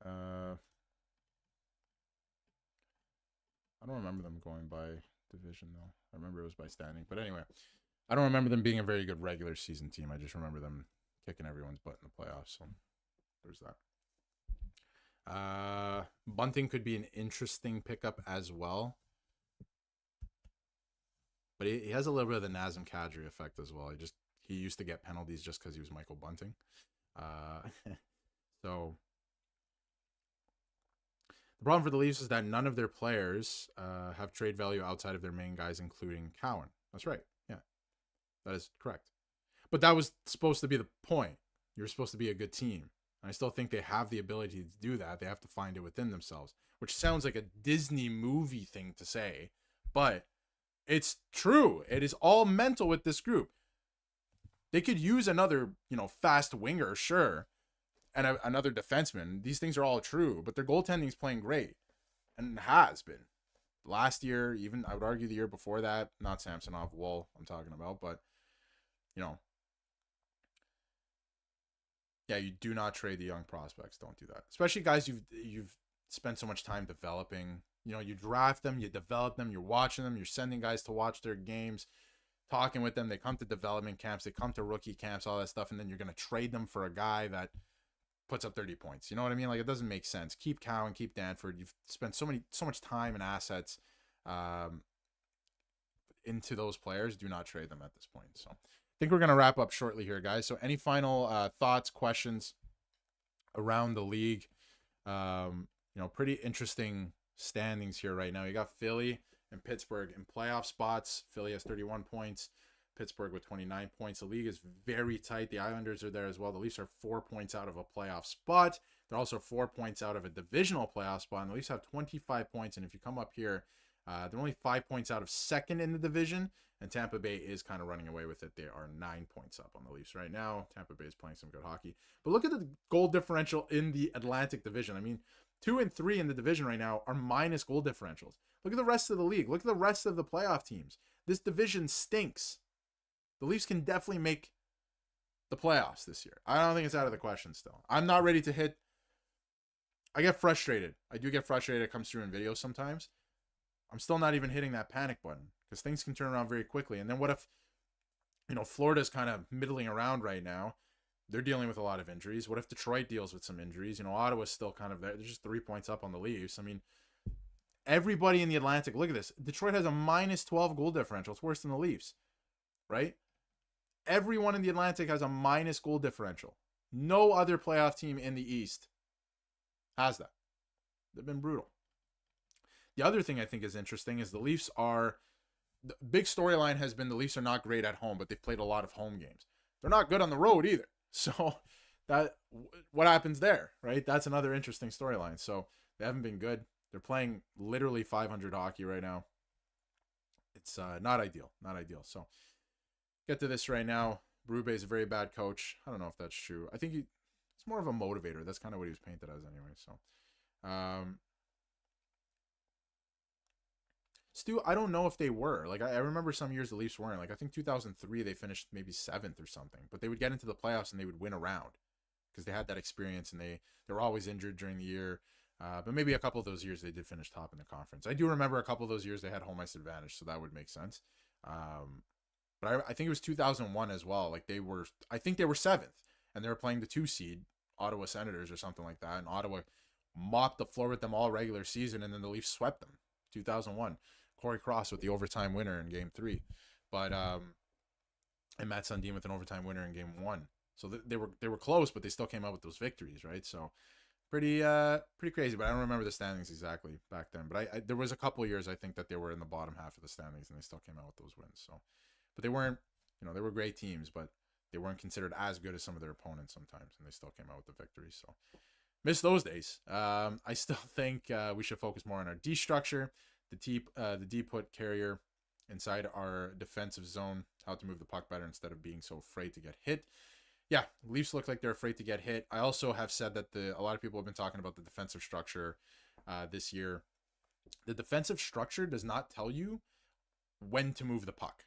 I don't remember them going by division, though. I remember it was by standing. But anyway, I don't remember them being a very good regular season team. I just remember them kicking everyone's butt in the playoffs. So there's that. Bunting could be an interesting pickup as well. But he has a little bit of the Nazem Kadri effect as well. He used to get penalties just because he was Michael Bunting. So the problem for the Leafs is that none of their players have trade value outside of their main guys, including Cowan. That's right. Yeah, that is correct. But that was supposed to be the point. You're supposed to be a good team. And I still think they have the ability to do that. They have to find it within themselves, which sounds like a Disney movie thing to say, but it's true. It is all mental with this group. They could use another, fast winger, sure, and another defenseman. These things are all true, but their goaltending is playing great, and has been. Last year, even I would argue the year before that, not Samsonov, Woll I'm talking about, but yeah, you do not trade the young prospects. Don't do that, especially guys you've spent so much time developing. You know, you draft them, you develop them, you're watching them, you're sending guys to watch their games, talking with them. They come to development camps, they come to rookie camps, all that stuff, and then you're going to trade them for a guy that puts up 30 points. You know what I mean? Like, it doesn't make sense. Keep Cowan, keep Danford. You've spent so much time and assets into those players. Do not trade them at this point. So I think we're going to wrap up shortly here, guys. So any final thoughts, questions around the league? You know, pretty interesting standings here right now. You got Philly and Pittsburgh in playoff spots. Philly has 31 points. Pittsburgh with 29 points. The league is very tight. The Islanders are there as well. The Leafs are 4 points out of a playoff spot. They're also 4 points out of a divisional playoff spot. And the Leafs have 25 points. And if you come up here, they're only 5 points out of second in the division. And Tampa Bay is kind of running away with it. They are 9 points up on the Leafs right now. Tampa Bay is playing some good hockey. But look at the goal differential in the Atlantic Division. I mean, 2 and 3 in the division right now are minus goal differentials. Look at the rest of the league. Look at the rest of the playoff teams. This division stinks. The Leafs can definitely make the playoffs this year. I don't think it's out of the question still. I'm not ready to hit. I get frustrated. I do get frustrated. It comes through in videos sometimes. I'm still not even hitting that panic button because things can turn around very quickly. And then what if, you know, Florida's kind of middling around right now. They're dealing with a lot of injuries. What if Detroit deals with some injuries? You know, Ottawa's still kind of there. They're just 3 points up on the Leafs. I mean, everybody in the Atlantic, look at this. Detroit has a minus 12 goal differential. It's worse than the Leafs, right? Everyone in the Atlantic has a minus goal differential. No other playoff team in the East has that. They've been brutal. The other thing I think is interesting is the Leafs are, the big storyline has been the Leafs are not great at home, but they've played a lot of home games. They're not good on the road either. So that, what happens there, right? That's another interesting storyline. So they haven't been good. They're playing literally 500 hockey right now. It's not ideal, not ideal. So get to this right now. Berube is a very bad coach. I don't know if that's true. I think he's more of a motivator. That's kind of what he was painted as anyway. So, Stu, I don't know if they were. Like, I remember some years the Leafs weren't. Like, I think 2003 they finished maybe 7th or something. But they would get into the playoffs and they would win a round because they had that experience and they were always injured during the year. But maybe a couple of those years they did finish top in the conference. I do remember a couple of those years they had home ice advantage, so that would make sense. But I think it was 2001 as well. Like, I think they were 7th and they were playing the 2 seed, Ottawa Senators or something like that. And Ottawa mopped the floor with them all regular season and then the Leafs swept them. 2001. Corey Cross with the overtime winner in Game 3, but and Matt Sundin with an overtime winner in Game 1. So they were close, but they still came out with those victories, right? So pretty crazy. But I don't remember the standings exactly back then. But there was a couple of years I think that they were in the bottom half of the standings, and they still came out with those wins. So, but they weren't, you know, they were great teams, but they weren't considered as good as some of their opponents sometimes, and they still came out with the victories. So miss those days. I still think we should focus more on our D structure. The D put carrier inside our defensive zone, how to move the puck better instead of being so afraid to get hit. Yeah, Leafs look like they're afraid to get hit. I also have said that a lot of people have been talking about the defensive structure this year. The defensive structure does not tell you when to move the puck.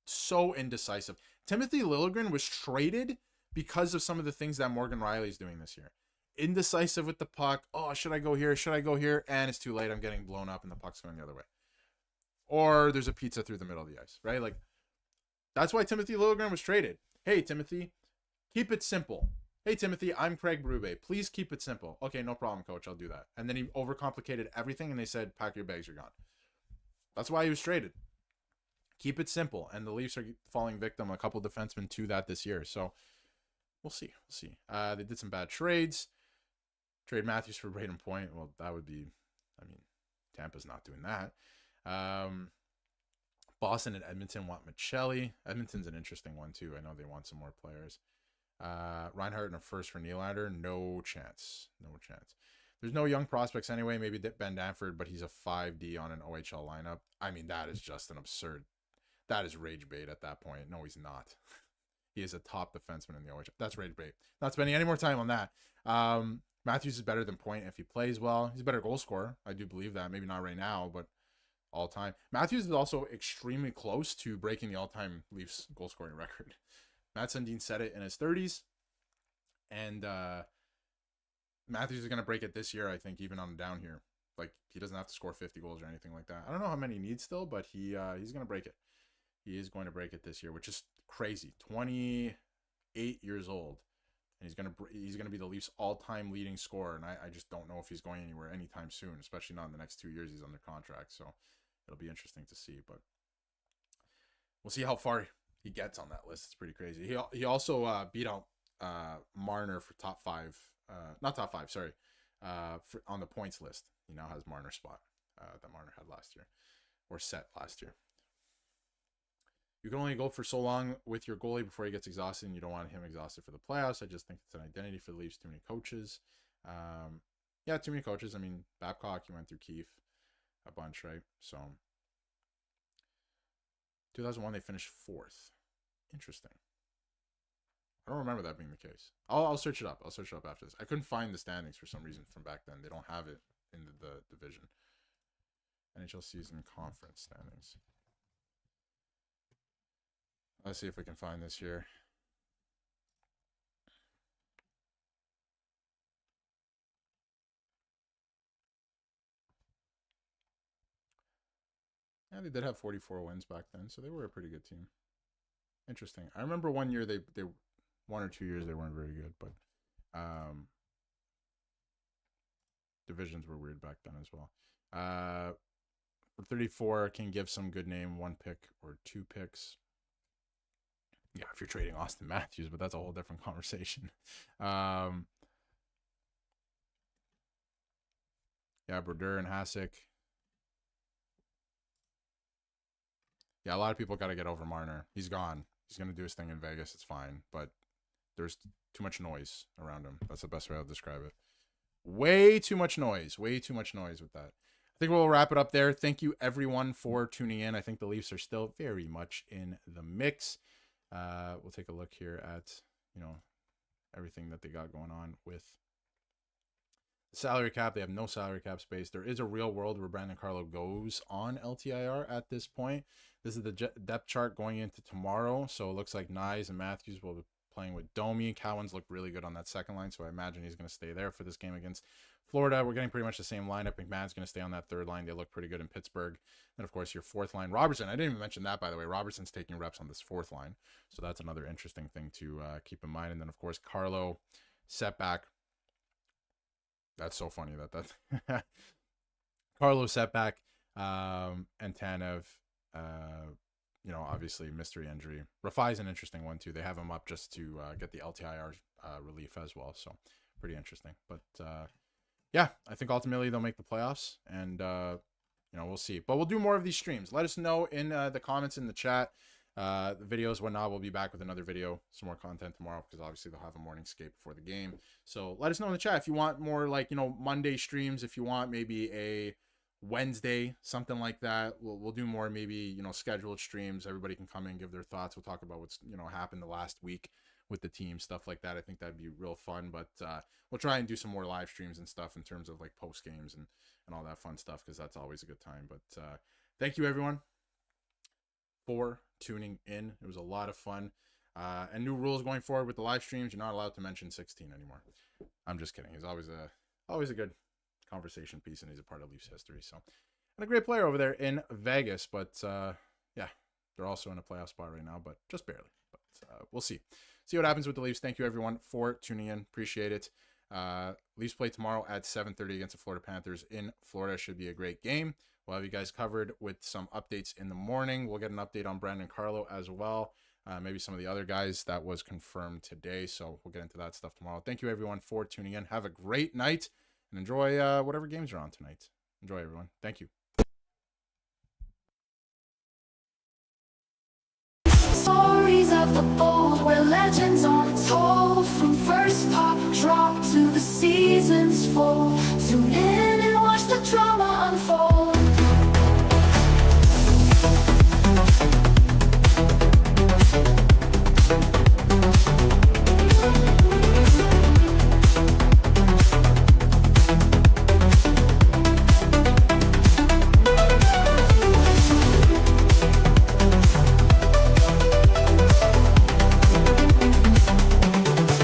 So indecisive. Timothy Liljegren was traded because of some of the things that Morgan Riley's doing this year. Indecisive with the puck. Oh, should I go here? Should I go here? And it's too late. I'm getting blown up and the puck's going the other way. Or there's a pizza through the middle of the ice, right? Like, that's why Timothy Liljegren was traded. Hey, Timothy, keep it simple. Hey, Timothy, I'm Craig Berube. Please keep it simple. Okay, no problem, coach. I'll do that. And then he overcomplicated everything and they said, pack your bags, you're gone. That's why he was traded. Keep it simple. And the Leafs are falling victim, a couple defensemen to that this year. So we'll see. They did some bad trades. Trade Matthews for Braden Point. Well, that would be, I mean, Tampa's not doing that. Boston and Edmonton want Michelli. Edmonton's an interesting one, too. I know they want some more players. Reinhardt and a first for Nylander. No chance. There's no young prospects anyway. Maybe Ben Danford, but he's a 5D on an OHL lineup. I mean, that is just an absurd. That is rage bait at that point. No, he's not. He is a top defenseman in the OHL. That's rage bait. Not spending any more time on that. Matthews is better than Point if he plays well. He's a better goal scorer. I do believe that. Maybe not right now, but all time. Matthews is also extremely close to breaking the all-time Leafs goal scoring record. Matt Sundin set it in his 30s. And Matthews is going to break it this year, I think, even on the down here. like he doesn't have to score 50 goals or anything like that. I don't know how many he needs still, but he's gonna break it. He is going to break it this year, which is crazy. 28 years old, and he's gonna be the Leafs' all-time leading scorer. And I just don't know if he's going anywhere anytime soon, especially not in the next 2 years. He's under contract, so it'll be interesting to see. But we'll see how far he gets on that list. It's pretty crazy. He also beat out Marner for top 5. Not top 5, sorry. On the points list, he now has Marner's spot that Marner had last year, or set last year. You can only go for so long with your goalie before he gets exhausted, and you don't want him exhausted for the playoffs. I just think it's an identity for the Leafs. Too many coaches. Yeah, too many coaches. I mean, Babcock, you went through Keefe a bunch, right? So 2001, they finished 4th. Interesting. I don't remember that being the case. I'll search it up. I'll search it up after this. I couldn't find the standings for some reason from back then. They don't have it in the division. NHL season conference standings. Let's see if we can find this here. Yeah, they did have 44 wins back then, so they were a pretty good team. Interesting. I remember one year they 1 or 2 years they weren't very good, but divisions were weird back then as well. For 34 can give some good name, 1 pick or 2 picks. Yeah, if you're trading Austin Matthews, but that's a whole different conversation. Yeah, Brodeur and Hasek. Yeah, a lot of people got to get over Marner. He's gone. He's going to do his thing in Vegas. It's fine, but there's too much noise around him. That's the best way I'll describe it. Way too much noise. Way too much noise with that. I think we'll wrap it up there. Thank you, everyone, for tuning in. I think the Leafs are still very much in the mix. We'll take a look here at, everything that they got going on with the salary cap. They have no salary cap space. There is a real world where Brandon Carlo goes on LTIR at this point. This is the depth chart going into tomorrow. So it looks like Nyes and Matthews will be playing with Domi. Cowens looked really good on that second line, so I imagine he's going to stay there for this game against Florida. We're getting pretty much the same lineup. McMahon's going to stay on that third line. They look pretty good in Pittsburgh. And, of course, your fourth line, Robertson. I didn't even mention that, by the way. Robertson's taking reps on this fourth line, so that's another interesting thing to keep in mind. And then, of course, Carlo, setback. That's so funny that Carlo, setback, and Tanev, obviously mystery injury. Rafai's an interesting one too. They have him up just to get the LTIR relief as well. So pretty interesting. But yeah, I think ultimately they'll make the playoffs, and we'll see. But we'll do more of these streams. Let us know in the comments in the chat. The videos, whatnot. We'll be back with another video, some more content tomorrow, because obviously they'll have a morning skate before the game. So let us know in the chat if you want more, like, Monday streams, if you want maybe a Wednesday, something like that. We'll do more, maybe, scheduled streams. Everybody can come in, give their thoughts. We'll talk about what's, happened the last week with the team, stuff like that. I think that'd be real fun, but we'll try and do some more live streams and stuff in terms of like post games and all that fun stuff, because that's always a good time. But thank you, everyone, for tuning in. It was a lot of fun. And new rules going forward with the live streams. You're not allowed to mention 16 anymore. I'm just kidding. He's always a good conversation piece, and he's a part of Leafs history. So, and a great player over there in Vegas. But yeah, they're also in a playoff spot right now, but just barely. But we'll see what happens with the Leafs. Thank you, everyone, for tuning in. Appreciate it. Leafs play tomorrow at 7:30 against the Florida Panthers in Florida. Should be a great game. We'll have you guys covered with some updates in the morning. We'll get an update on Brandon Carlo as well. Maybe some of the other guys that was confirmed today. So we'll get into that stuff tomorrow. Thank you, everyone, for tuning in. Have a great night and enjoy whatever games you're on tonight. Enjoy, everyone. Thank you. Stories of the bold where legends untold, from first pop drop to the seasons full. Tune in and watch the drama